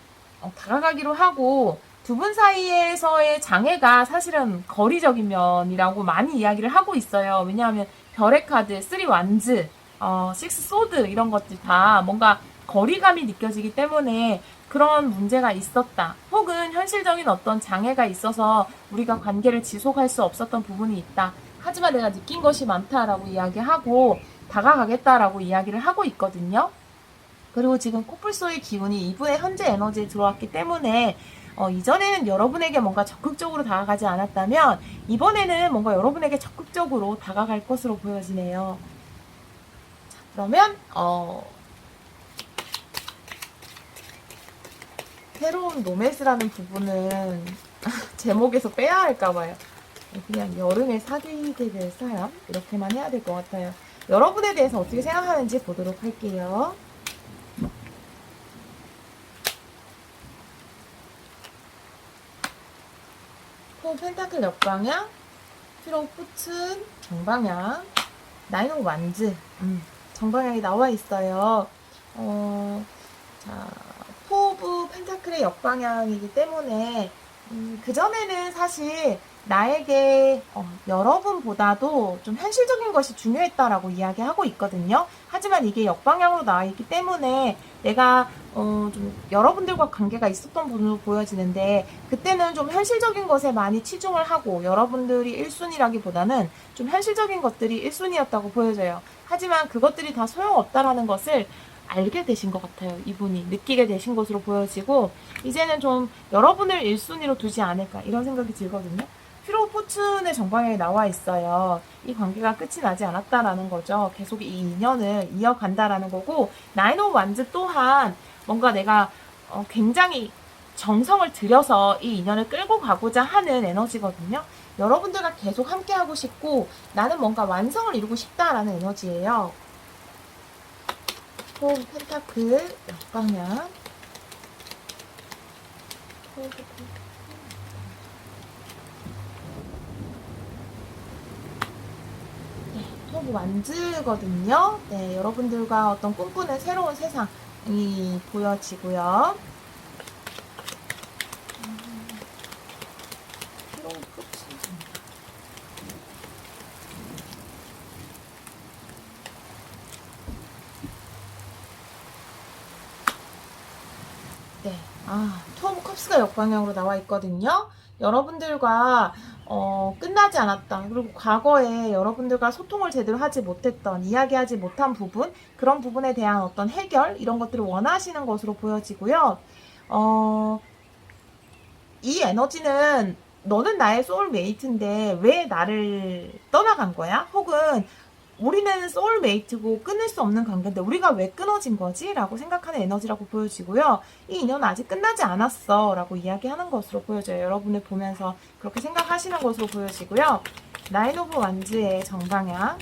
다가가기로 하고 두 분 사이에서의 장애가 사실은 거리적인 면이라고 많이 이야기를 하고 있어요. 왜냐하면 별의 카드, 쓰리 완즈, 식스 소드 이런 것들 다 뭔가 거리감이 느껴지기 때문에 그런 문제가 있었다. 혹은 현실적인 어떤 장애가 있어서 우리가 관계를 지속할 수 없었던 부분이 있다. 하지만 내가 느낀 것이 많다라고 이야기하고 다가가겠다라고 이야기를 하고 있거든요. 그리고 지금 코뿔소의 기운이 이분의 현재 에너지에 들어왔기 때문에 이전에는 여러분에게 뭔가 적극적으로 다가가지 않았다면 이번에는 뭔가 여러분에게 적극적으로 다가갈 것으로 보여지네요. 자, 그러면 새로운 로맨스라는 부분은 제목에서 빼야 할까봐요. 그냥 여름에 사귀게 될 사람 이렇게만 해야 될 것 같아요. 여러분에 대해서 어떻게 생각하는지 보도록 할게요. 포 펜타클 역방향, 피로 포츠 정방향, 나인 오브 완즈 정방향이 나와 있어요. 자, 포 오브 펜타클의 역방향이기 때문에 그전에는 사실 나에게 여러분보다도 좀 현실적인 것이 중요했다라고 이야기하고 있거든요. 하지만 이게 역방향으로 나와 있기 때문에 내가 좀 여러분들과 관계가 있었던 분으로 보여지는데 그때는 좀 현실적인 것에 많이 치중을 하고 여러분들이 1순위라기보다는 좀 현실적인 것들이 1순위였다고 보여져요. 하지만 그것들이 다 소용없다라는 것을 알게 되신 것 같아요. 이분이 느끼게 되신 것으로 보여지고 이제는 좀 여러분을 1순위로 두지 않을까 이런 생각이 들거든요. 퓨로 포춘의 정방향이 나와 있어요. 이 관계가 끝이 나지 않았다라는 거죠. 계속 이 인연을 이어간다라는 거고 나인 오브 완즈 또한 뭔가 내가 굉장히 정성을 들여서 이 인연을 끌고 가고자 하는 에너지거든요. 여러분들과 계속 함께하고 싶고 나는 뭔가 완성을 이루고 싶다라는 에너지예요. 포 펜타클 역방향 토브 완즈거든요. 네, 여러분들과 어떤 꿈꾸는 새로운 세상이 보여지고요. 네, 투 오브 컵스가 역방향으로 나와 있거든요. 여러분들과 끝나지 않았다. 그리고 과거에 여러분들과 소통을 제대로 하지 못했던, 이야기하지 못한 부분, 그런 부분에 대한 어떤 해결, 이런 것들을 원하시는 것으로 보여지고요. 이 에너지는 너는 나의 소울메이트인데 왜 나를 떠나간 거야? 혹은 우리는 소울메이트고 끊을 수 없는 관계인데 우리가 왜 끊어진 거지? 라고 생각하는 에너지라고 보여지고요. 이 인연은 아직 끝나지 않았어 라고 이야기하는 것으로 보여져요. 여러분을 보면서 그렇게 생각하시는 것으로 보여지고요. 나인 오브 완즈의 정방향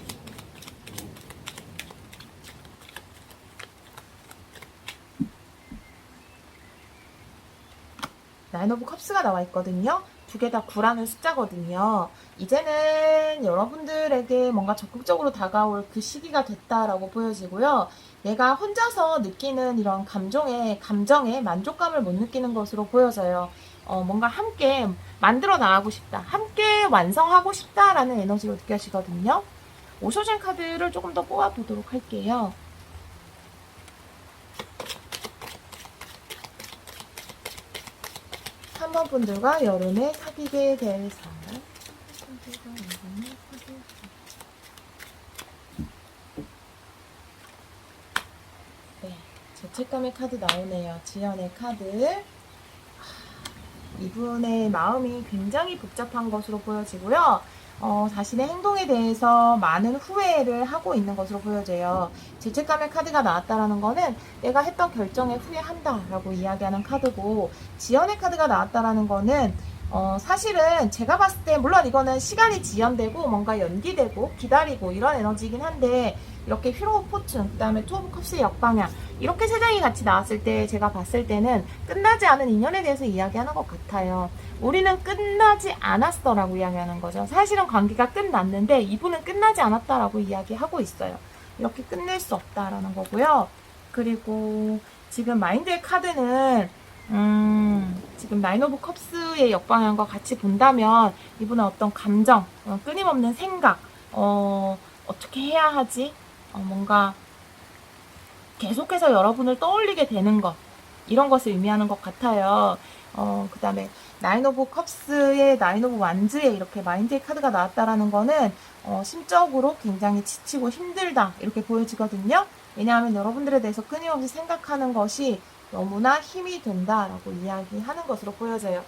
나인 오브 컵스가 나와 있거든요. 두 개 다 9라는 숫자거든요. 이제는 여러분들에게 뭔가 적극적으로 다가올 그 시기가 됐다라고 보여지고요. 내가 혼자서 느끼는 이런 감정에 만족감을 못 느끼는 것으로 보여져요. 뭔가 함께 만들어 나가고 싶다. 함께 완성하고 싶다라는 에너지로 느껴지거든요. 오쇼젠 카드를 조금 더 뽑아보도록 할게요. 3번 분들과 여름에 사귀게 될 사람. 네, 죄책감의 카드 나오네요. 지연의 카드. 이분의 마음이 굉장히 복잡한 것으로 보여지고요. 자신의 행동에 대해서 많은 후회를 하고 있는 것으로 보여져요. 죄책감의 카드가 나왔다라는 거는 내가 했던 결정에 후회한다라고 이야기하는 카드고, 지연의 카드가 나왔다라는 거는 사실은 제가 봤을 때 물론 이거는 시간이 지연되고 뭔가 연기되고 기다리고 이런 에너지이긴 한데 이렇게 휘로 오브 포춘, 그 다음에 투 오브 컵스의 역방향 이렇게 세 장이 같이 나왔을 때 제가 봤을 때는 끝나지 않은 인연에 대해서 이야기하는 것 같아요. 우리는 끝나지 않았어 라고 이야기하는 거죠. 사실은 관계가 끝났는데 이분은 끝나지 않았다라고 이야기하고 있어요. 이렇게 끝낼 수 없다라는 거고요. 그리고 지금 마인드의 카드는 지금 나인 오브 컵스의 역방향과 같이 본다면 이분은 어떤 감정, 끊임없는 생각, 어떻게 해야 하지? 뭔가 계속해서 여러분을 떠올리게 되는 것, 이런 것을 의미하는 것 같아요. 그 다음에 나인 오브 컵스에 나인 오브 완즈에 이렇게 마인드의 카드가 나왔다라는 거는 심적으로 굉장히 지치고 힘들다 이렇게 보여지거든요. 왜냐하면 여러분들에 대해서 끊임없이 생각하는 것이 너무나 힘이 된다라고 이야기하는 것으로 보여져요.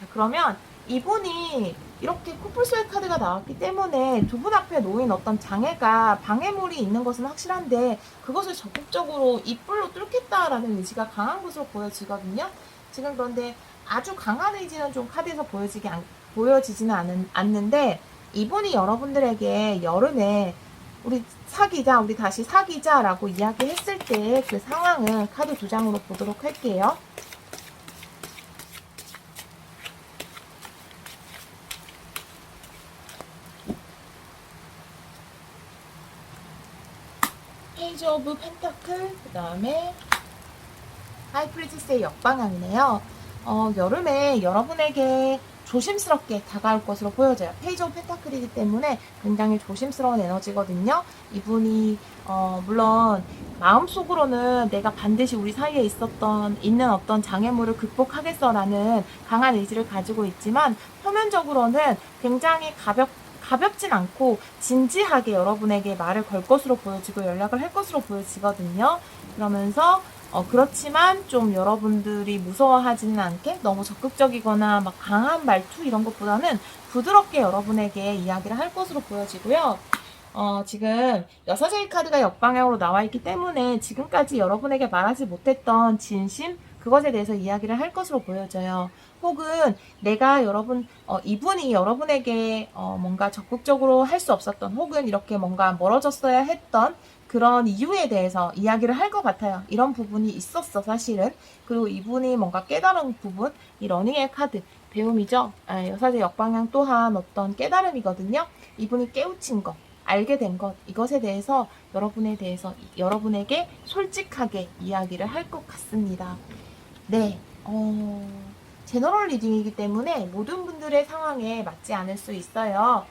자, 그러면 이분이 이렇게 코뿔소의 카드가 나왔기 때문에 두 분 앞에 놓인 어떤 장애가 방해물이 있는 것은 확실한데 그것을 적극적으로 입불로 뚫겠다라는 의지가 강한 것으로 보여지거든요. 지금 그런데 아주 강한 의지는 좀 카드에서 보여지지는 않는데 이분이 여러분들에게 여름에 우리 사귀자, 우리 다시 사귀자라고 이야기했을 때 그 상황을 카드 두 장으로 보도록 할게요. 페이지 오브 펜타클, 그 다음에 하이프리티스의 역방향이네요. 여름에 여러분에게 조심스럽게 다가올 것으로 보여져요. 페이지 오브 펜타클이기 때문에 굉장히 조심스러운 에너지거든요. 이분이 물론 마음속으로는 내가 반드시 우리 사이에 있는 어떤 장애물을 극복하겠어라는 강한 의지를 가지고 있지만 표면적으로는 굉장히 가볍진 않고 진지하게 여러분에게 말을 걸 것으로 보여지고 연락을 할 것으로 보여지거든요. 그러면서 그렇지만 좀 여러분들이 무서워하지는 않게 너무 적극적이거나 막 강한 말투 이런 것보다는 부드럽게 여러분에게 이야기를 할 것으로 보여지고요. 지금 여사제의 카드가 역방향으로 나와 있기 때문에 지금까지 여러분에게 말하지 못했던 진심, 그것에 대해서 이야기를 할 것으로 보여져요. 혹은 내가 이분이 여러분에게 뭔가 적극적으로 할 수 없었던, 혹은 이렇게 뭔가 멀어졌어야 했던 그런 이유에 대해서 이야기를 할 것 같아요. 이런 부분이 있었어, 사실은. 그리고 이분이 뭔가 깨달은 부분, 이 러닝의 카드, 배움이죠. 여사제 역방향 또한 어떤 깨달음이거든요. 이분이 깨우친 것, 알게 된 것, 이것에 대해서 여러분에게 솔직하게 이야기를 할 것 같습니다. 네, 제너럴 리딩이기 때문에 모든 분들의 상황에 맞지 않을 수 있어요.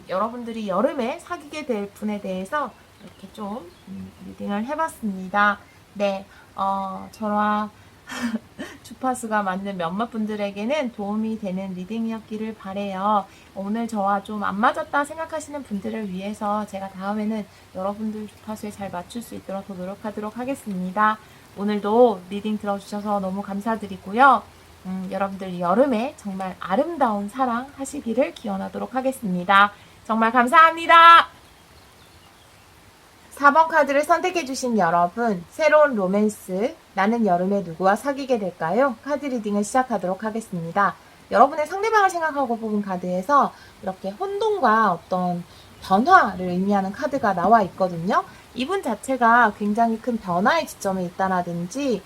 여러분들이 여름에 사귀게 될 분에 대해서 이렇게 좀 리딩을 해봤습니다. 네, 저와 주파수가 맞는 몇몇 분들에게는 도움이 되는 리딩이었기를 바래요. 오늘 저와 좀 안 맞았다 생각하시는 분들을 위해서 제가 다음에는 여러분들 주파수에 잘 맞출 수 있도록 더 노력하도록 하겠습니다. 오늘도 리딩 들어주셔서 너무 감사드리고요. 여러분들 여름에 정말 아름다운 사랑 하시기를 기원하도록 하겠습니다. 정말 감사합니다. 4번 카드를 선택해주신 여러분, 새로운 로맨스, 나는 여름에 누구와 사귀게 될까요? 카드 리딩을 시작하도록 하겠습니다. 여러분의 상대방을 생각하고 뽑은 카드에서 이렇게 혼돈과 어떤 변화를 의미하는 카드가 나와 있거든요. 이분 자체가 굉장히 큰 변화의 지점에 있다라든지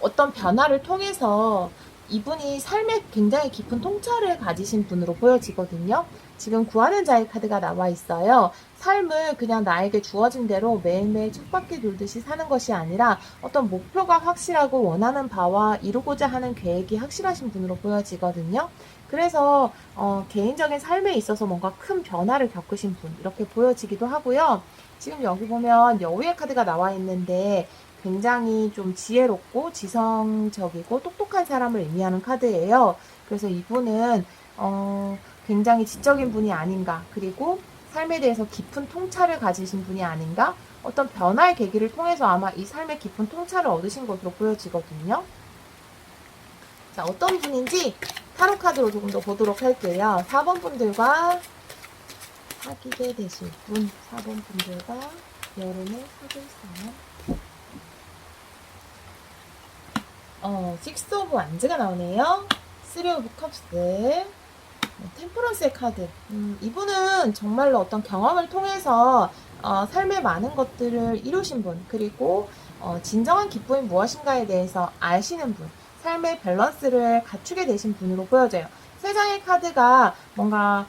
어떤 변화를 통해서 이분이 삶에 굉장히 깊은 통찰을 가지신 분으로 보여지거든요. 지금 구하는 자의 카드가 나와 있어요. 삶을 그냥 나에게 주어진 대로 매일매일 쳇바퀴 돌듯이 사는 것이 아니라 어떤 목표가 확실하고 원하는 바와 이루고자 하는 계획이 확실하신 분으로 보여지거든요. 그래서 개인적인 삶에 있어서 뭔가 큰 변화를 겪으신 분 이렇게 보여지기도 하고요. 지금 여기 보면 여우의 카드가 나와 있는데 굉장히 좀 지혜롭고 지성적이고 똑똑한 사람을 의미하는 카드예요. 그래서 이분은 굉장히 지적인 분이 아닌가, 그리고 삶에 대해서 깊은 통찰을 가지신 분이 아닌가, 어떤 변화의 계기를 통해서 아마 이 삶의 깊은 통찰을 얻으신 것으로 보여지거든요. 자, 어떤 분인지 타로 카드로 조금 더 보도록 할게요. 4번 분들과 사귀게 되실 분, 4번 분들과 여름에 사귈 사람. 식스 오브 완즈가 나오네요. 3 오브 컵스, 템퍼런스의 카드. 이분은 정말로 어떤 경험을 통해서 삶의 많은 것들을 이루신 분, 그리고 진정한 기쁨이 무엇인가에 대해서 아시는 분, 삶의 밸런스를 갖추게 되신 분으로 보여져요. 세 장의 카드가 뭔가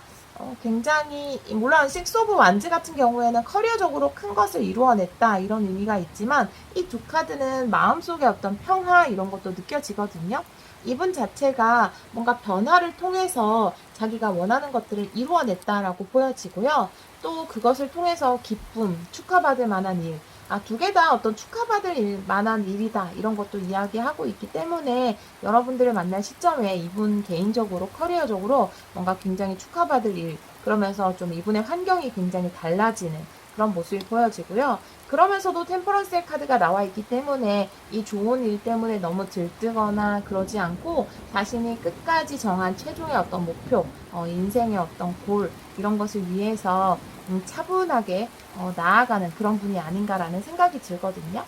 굉장히, 물론 식스 오브 완즈 같은 경우에는 커리어적으로 큰 것을 이루어냈다 이런 의미가 있지만 이 두 카드는 마음속의 어떤 평화 이런 것도 느껴지거든요. 이분 자체가 뭔가 변화를 통해서 자기가 원하는 것들을 이루어냈다라고 보여지고요. 또 그것을 통해서 기쁨, 축하받을 만한 일, 두 개 다 어떤 축하받을 만한 일이다. 이런 것도 이야기하고 있기 때문에 여러분들을 만날 시점에 이분 개인적으로, 커리어적으로 뭔가 굉장히 축하받을 일, 그러면서 좀 이분의 환경이 굉장히 달라지는 그런 모습이 보여지고요. 그러면서도 템퍼런스의 카드가 나와 있기 때문에 이 좋은 일 때문에 너무 들뜨거나 그러지 않고 자신이 끝까지 정한 최종의 어떤 목표, 인생의 어떤 골, 이런 것을 위해서 차분하게 나아가는 그런 분이 아닌가라는 생각이 들거든요.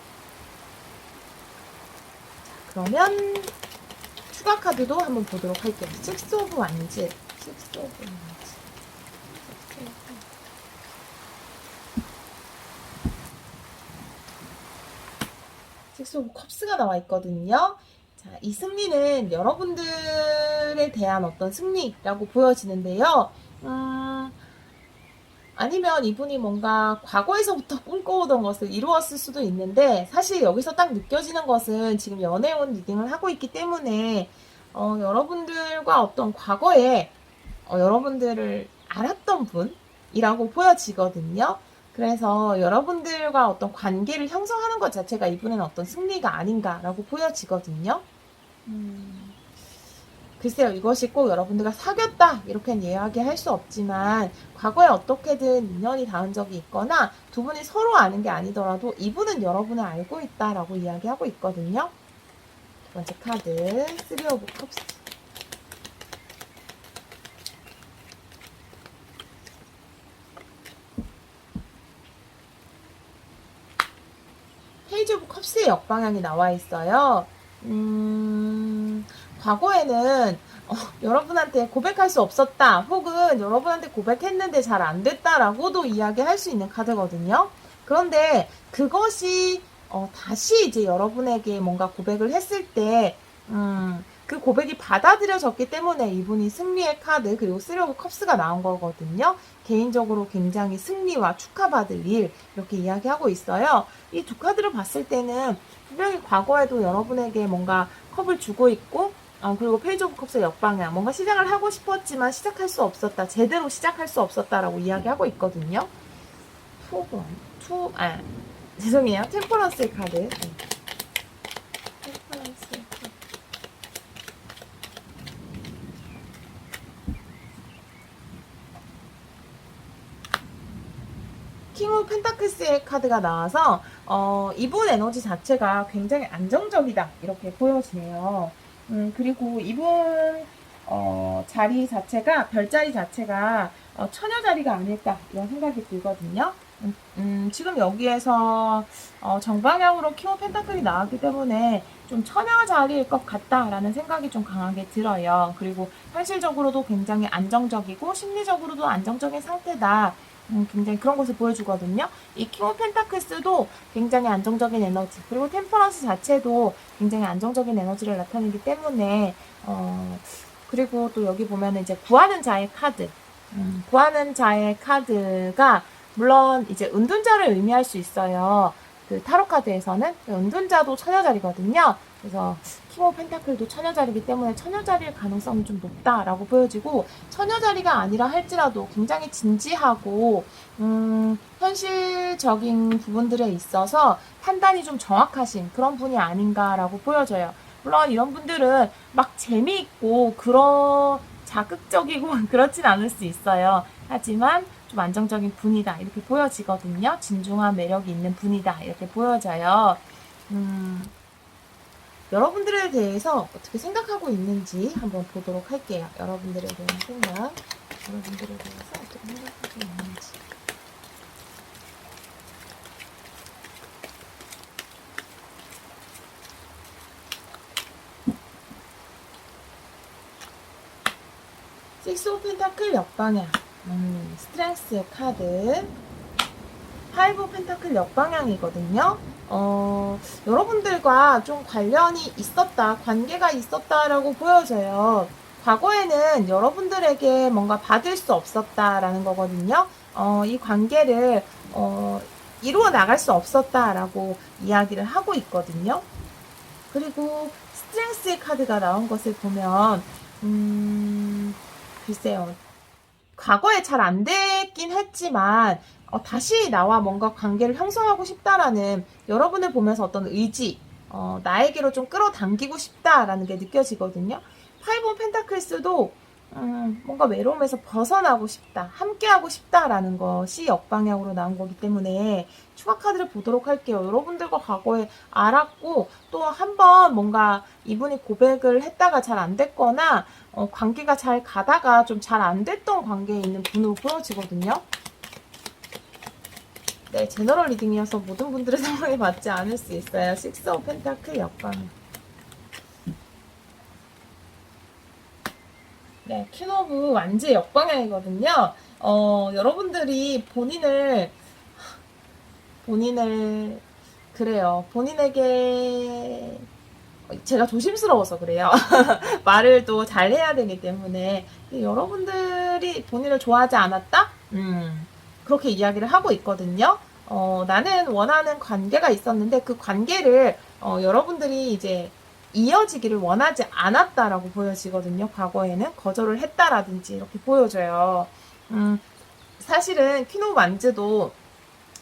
자, 그러면 추가 카드도 한번 보도록 할게요. 식스 오브 완즈. 식스 오브 완즈. 식스 오브 컵스가 나와 있거든요. 자, 이 승리는 여러분들에 대한 어떤 승리라고 보여지는데요. 아니면 이분이 뭔가 과거에서부터 꿈꿔오던 것을 이루었을 수도 있는데, 사실 여기서 딱 느껴지는 것은 지금 연애운 리딩을 하고 있기 때문에 여러분들과 어떤 과거에 여러분들을 알았던 분이라고 보여지거든요. 그래서 여러분들과 어떤 관계를 형성하는 것 자체가 이분은 어떤 승리가 아닌가라고 보여지거든요. 글쎄요, 이것이 꼭 여러분들과 사귀었다 이렇게는 이야기할 수 없지만, 과거에 어떻게든 인연이 닿은 적이 있거나 두 분이 서로 아는 게 아니더라도 이분은 여러분을 알고 있다라고 이야기하고 있거든요. 두 번째 카드, 3 오브 컵스. 페이지 오브 컵스의 역방향이 나와 있어요. 과거에는 여러분한테 고백할 수 없었다, 혹은 여러분한테 고백했는데 잘 안 됐다라고도 이야기할 수 있는 카드거든요. 그런데 그것이 다시 이제 여러분에게 뭔가 고백을 했을 때 그 고백이 받아들여졌기 때문에 이분이 승리의 카드, 그리고 3 오브 컵스가 나온 거거든요. 개인적으로 굉장히 승리와 축하받을 일, 이렇게 이야기하고 있어요. 이 두 카드를 봤을 때는 분명히 과거에도 여러분에게 뭔가 컵을 주고 있고, 그리고 페이지 오브 컵스의 역방향, 뭔가 시작을 하고 싶었지만 시작할 수 없었다, 제대로 시작할 수 없었다라고 이야기하고 있거든요. 죄송해요. 템퍼런스의 카드. 네. 템퍼런스의 카드. 킹 오브 펜타클스의 카드가 나와서 이분 에너지 자체가 굉장히 안정적이다 이렇게 보여지네요. 그리고 이분 자리 자체가, 별자리 자체가 처녀 자리가 아닐까 이런 생각이 들거든요. 지금 여기에서 정방향으로 킹 오브 펜타클이 나왔기 때문에 좀 처녀 자리일 것 같다라는 생각이 좀 강하게 들어요. 그리고 현실적으로도 굉장히 안정적이고 심리적으로도 안정적인 상태다. 굉장히 그런 것을 보여주거든요. 이 킹 오브 펜타클스도 굉장히 안정적인 에너지, 그리고 템퍼런스 자체도 굉장히 안정적인 에너지를 나타내기 때문에 그리고 또 여기 보면은 이제 구하는 자의 카드, 구하는 자의 카드가 물론 이제 은둔자를 의미할 수 있어요. 그 타로 카드에서는 은둔자도 처녀 자리거든요. 그래서 킹 오브 펜타클도 처녀 자리이기 때문에 처녀 자리일 가능성이 좀 높다라고 보여지고, 처녀 자리가 아니라 할지라도 굉장히 진지하고 현실적인 부분들에 있어서 판단이 좀 정확하신 그런 분이 아닌가라고 보여져요. 물론 이런 분들은 막 재미있고 그런 자극적이고 그렇진 않을 수 있어요. 하지만 좀 안정적인 분이다 이렇게 보여지거든요. 진중한 매력이 있는 분이다 이렇게 보여져요. 여러분들에 대해서 어떻게 생각하고 있는지 한번 보도록 할게요. 여러분들에 대한 생각, 여러분들에 대해서 어떻게 생각하고 있는지. 식스 오브 펜타클 역방향, 스트렝스의 카드, 파이브 오브 펜타클 역방향이거든요. 여러분들과 좀 관련이 있었다, 관계가 있었다라고 보여져요. 과거에는 여러분들에게 뭔가 받을 수 없었다라는 거거든요. 이 관계를 이루어 나갈 수 없었다라고 이야기를 하고 있거든요. 그리고 스트렝스의 카드가 나온 것을 보면 글쎄요. 과거에 잘 안 됐긴 했지만 다시 나와 뭔가 관계를 형성하고 싶다라는 여러분을 보면서 어떤 의지, 나에게로 좀 끌어당기고 싶다라는 게 느껴지거든요. 파이브 오브 펜타클스도 뭔가 외로움에서 벗어나고 싶다, 함께하고 싶다라는 것이 역방향으로 나온 거기 때문에 추가 카드를 보도록 할게요. 여러분들과 과거에 알았고 또 한번 뭔가 이분이 고백을 했다가 잘 안 됐거나 관계가 잘 가다가 좀 잘 안 됐던 관계에 있는 분으로 보여지거든요. 네, 제너럴 리딩이어서 모든 분들의 상황에 맞지 않을 수 있어요. 식스 오브 펜타클 역방향. 네, 퀸 오브 완전 역방향이거든요. 여러분들이 그래요. 본인에게 제가 조심스러워서 그래요. 말을 또 잘 해야 되기 때문에 여러분들이 본인을 좋아하지 않았다? 그렇게 이야기를 하고 있거든요. 나는 원하는 관계가 있었는데 그 관계를 여러분들이 이제 이어지기를 원하지 않았다라고 보여지거든요. 과거에는 거절을 했다라든지 이렇게 보여져요. 사실은 퀸 오브 완즈도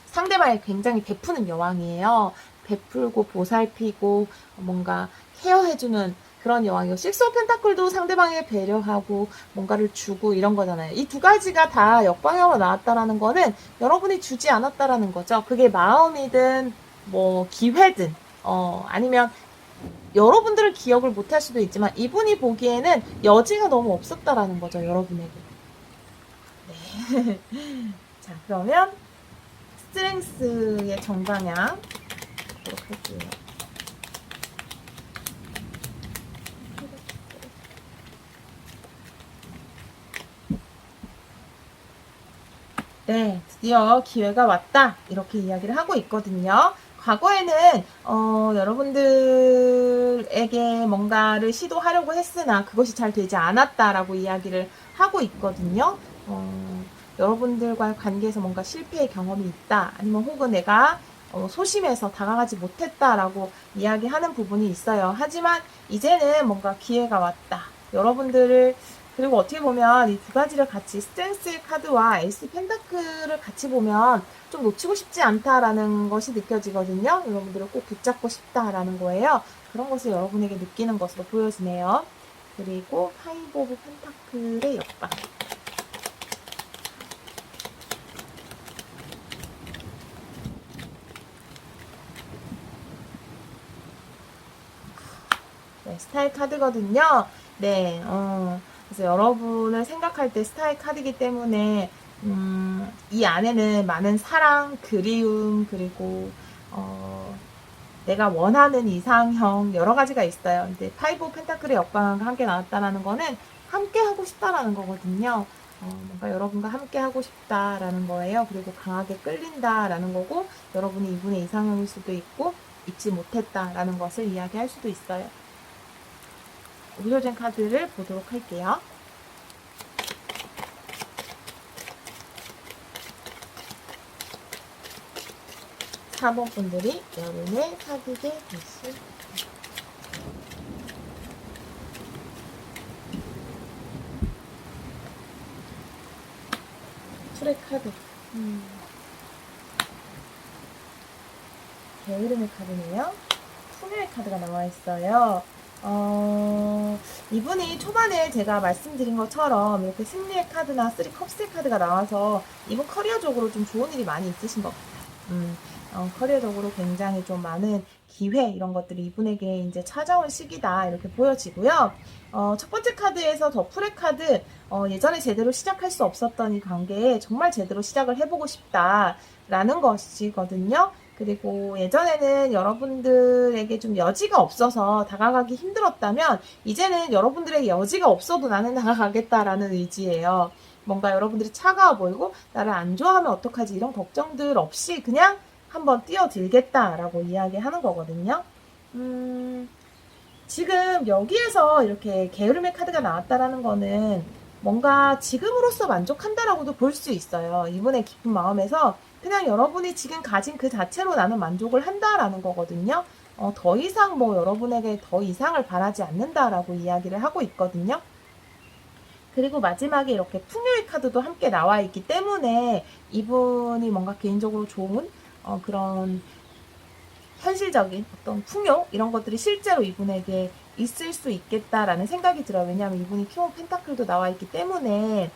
상대방이 굉장히 베푸는 여왕이에요. 베풀고 보살피고 뭔가 케어해주는 그런 여왕이고, 식스 오브 펜타클도 상대방에 배려하고 뭔가를 주고 이런 거잖아요. 이 두 가지가 다 역방향으로 나왔다라는 거는 여러분이 주지 않았다라는 거죠. 그게 마음이든 뭐 기회든 아니면 여러분들은 기억을 못할 수도 있지만 이분이 보기에는 여지가 너무 없었다라는 거죠. 여러분에게. 네. 자, 그러면 스트렝스의 정방향 보도록 할게요. 네, 드디어 기회가 왔다 이렇게 이야기를 하고 있거든요. 과거에는 여러분들에게 뭔가를 시도하려고 했으나 그것이 잘 되지 않았다라고 이야기를 하고 있거든요. 여러분들과의 관계에서 뭔가 실패의 경험이 있다, 아니면 혹은 내가 소심해서 다가가지 못했다라고 이야기하는 부분이 있어요. 하지만 이제는 뭔가 기회가 왔다. 여러분들을, 그리고 어떻게 보면 이 두 가지를 같이 스트렝스 카드와 에이스 펜타클을 같이 보면 좀 놓치고 싶지 않다라는 것이 느껴지거든요. 여러분들을 꼭 붙잡고 싶다라는 거예요. 그런 것을 여러분에게 느끼는 것으로 보여지네요. 그리고 파이브 오브 펜타클의 역방. 네, 스타일 카드거든요. 네, 그래서 여러분을 생각할 때 스타일 카드이기 때문에 이 안에는 많은 사랑, 그리움, 그리고 내가 원하는 이상형 여러 가지가 있어요. 근데 파이브 오브 펜타클의 역방과 함께 나왔다라는 거는 함께 하고 싶다라는 거거든요. 뭔가 여러분과 함께 하고 싶다라는 거예요. 그리고 강하게 끌린다라는 거고, 여러분이 이분의 이상형일 수도 있고 잊지 못했다라는 것을 이야기할 수도 있어요. 무료젠 카드를 보도록 할게요. 4번 분들이 여름에 사귀게 됐을 출의 카드. 게으름의 카드네요. 소멸의 카드가 나와 있어요. 이분이 초반에 제가 말씀드린 것처럼 이렇게 승리의 카드나 3컵스의 카드가 나와서 이분 커리어적으로 좀 좋은 일이 많이 있으신 것 같아요. 커리어적으로 굉장히 좀 많은 기회 이런 것들이 이분에게 이제 찾아온 시기다 이렇게 보여지고요. 첫 번째 카드에서 더 풀의 카드, 예전에 제대로 시작할 수 없었던 이 관계에 정말 제대로 시작을 해보고 싶다라는 것이거든요. 그리고 예전에는 여러분들에게 좀 여지가 없어서 다가가기 힘들었다면 이제는 여러분들에게 여지가 없어도 나는 다가가겠다라는 의지예요. 뭔가 여러분들이 차가워 보이고 나를 안 좋아하면 어떡하지 이런 걱정들 없이 그냥 한번 뛰어들겠다라고 이야기하는 거거든요. 지금 여기에서 이렇게 게으름의 카드가 나왔다라는 거는 뭔가 지금으로서 만족한다라고도 볼 수 있어요. 이분의 깊은 마음에서 그냥 여러분이 지금 가진 그 자체로 나는 만족을 한다라는 거거든요. 더 이상 뭐 여러분에게 더 이상을 바라지 않는다라고 이야기를 하고 있거든요. 그리고 마지막에 이렇게 풍요의 카드도 함께 나와 있기 때문에 이분이 뭔가 개인적으로 좋은 그런 현실적인 어떤 풍요 이런 것들이 실제로 이분에게 있을 수 있겠다라는 생각이 들어요. 왜냐하면 이분이 킹 오브 펜타클도 나와 있기 때문에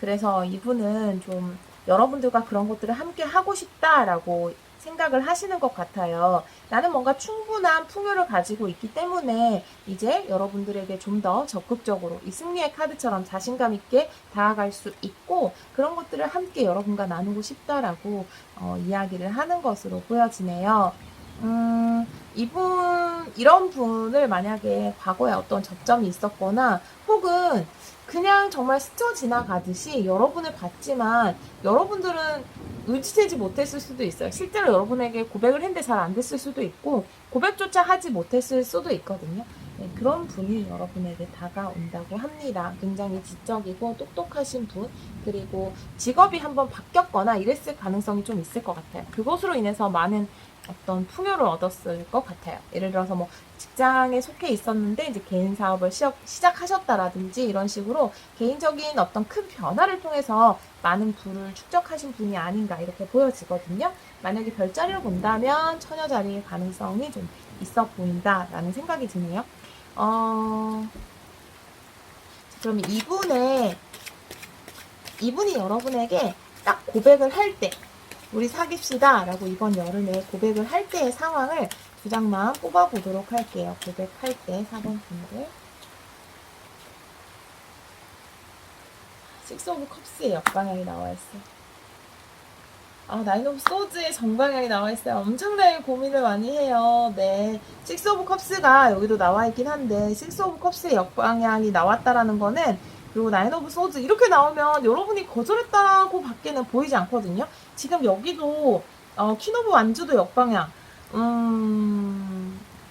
그래서 이분은 좀 여러분들과 그런 것들을 함께 하고 싶다라고 생각을 하시는 것 같아요. 나는 뭔가 충분한 풍요를 가지고 있기 때문에 이제 여러분들에게 좀 더 적극적으로 이 승리의 카드처럼 자신감 있게 다가갈 수 있고 그런 것들을 함께 여러분과 나누고 싶다라고 이야기를 하는 것으로 보여지네요. 이런 분을 만약에 과거에 어떤 접점이 있었거나 혹은 그냥 정말 스쳐 지나가듯이 여러분을 봤지만 여러분들은 의지되지 못했을 수도 있어요. 실제로 여러분에게 고백을 했는데 잘 안 됐을 수도 있고 고백조차 하지 못했을 수도 있거든요. 네, 그런 분이 여러분에게 다가온다고 합니다. 굉장히 지적이고 똑똑하신 분 그리고 직업이 한번 바뀌었거나 이랬을 가능성이 좀 있을 것 같아요. 그것으로 인해서 많은 어떤 풍요를 얻었을 것 같아요. 예를 들어서 뭐 직장에 속해 있었는데 이제 개인 사업을 시작하셨다라든지 이런 식으로 개인적인 어떤 큰 변화를 통해서 많은 부를 축적하신 분이 아닌가 이렇게 보여지거든요. 만약에 별자리로 본다면 처녀 자리의 가능성이 좀 있어 보인다라는 생각이 드네요. 그럼 이분이 여러분에게 딱 고백을 할 때, 우리 사귀시다 라고 이번 여름에 고백을 할 때의 상황을 두 장만 뽑아보도록 할게요. 고백할 때 4번 분들. 식스 오브 컵스의 역방향이 나와있어요. 나인 오브 소드의 정방향이 나와있어요. 엄청나게 고민을 많이 해요. 네. 식스 오브 컵스가 여기도 나와있긴 한데, 식스 오브 컵스의 역방향이 나왔다라는 거는, 그리고 나인 오브 소드 이렇게 나오면 여러분이 거절했다고 밖에는 보이지 않거든요. 지금 여기도, 퀸 오브 완주도 역방향.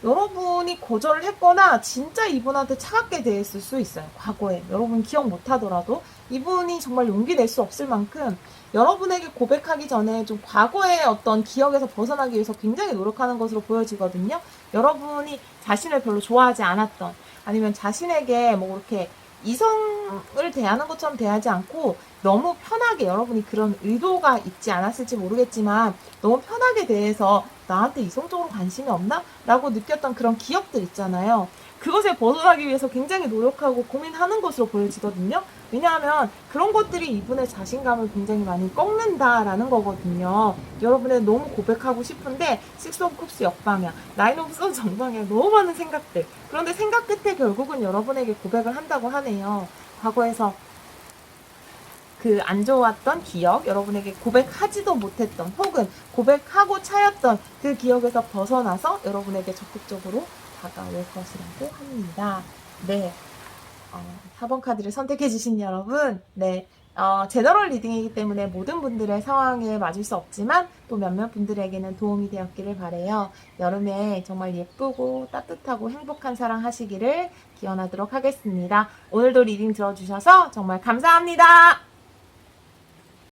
여러분이 거절을 했거나 진짜 이분한테 차갑게 대했을 수 있어요. 과거에. 여러분 기억 못하더라도 이분이 정말 용기 낼 수 없을 만큼 여러분에게 고백하기 전에 좀 과거의 어떤 기억에서 벗어나기 위해서 굉장히 노력하는 것으로 보여지거든요. 여러분이 자신을 별로 좋아하지 않았던 아니면 자신에게 뭐 이렇게 이성을 대하는 것처럼 대하지 않고 너무 편하게 여러분이 그런 의도가 있지 않았을지 모르겠지만 너무 편하게 대해서 나한테 이성적으로 관심이 없나? 라고 느꼈던 그런 기억들 있잖아요. 그것에 벗어나기 위해서 굉장히 노력하고 고민하는 것으로 보여지거든요. 왜냐하면 그런 것들이 이분의 자신감을 굉장히 많이 꺾는다라는 거거든요. 여러분의 너무 고백하고 싶은데 식스 오브 컵스 역방향, 나인 오브 소드 정방향 너무 많은 생각들. 그런데 생각 끝에 결국은 여러분에게 고백을 한다고 하네요. 과거에서 그 안 좋았던 기억, 여러분에게 고백하지도 못했던 혹은 고백하고 차였던 그 기억에서 벗어나서 여러분에게 적극적으로 다가올 것이라고 합니다. 네. 4번 카드를 선택해주신 여러분, 네. 제너럴 리딩이기 때문에 모든 분들의 상황에 맞을 수 없지만 또 몇몇 분들에게는 도움이 되었기를 바래요. 여름에 정말 예쁘고 따뜻하고 행복한 사랑 하시기를 기원하도록 하겠습니다. 오늘도 리딩 들어주셔서 정말 감사합니다.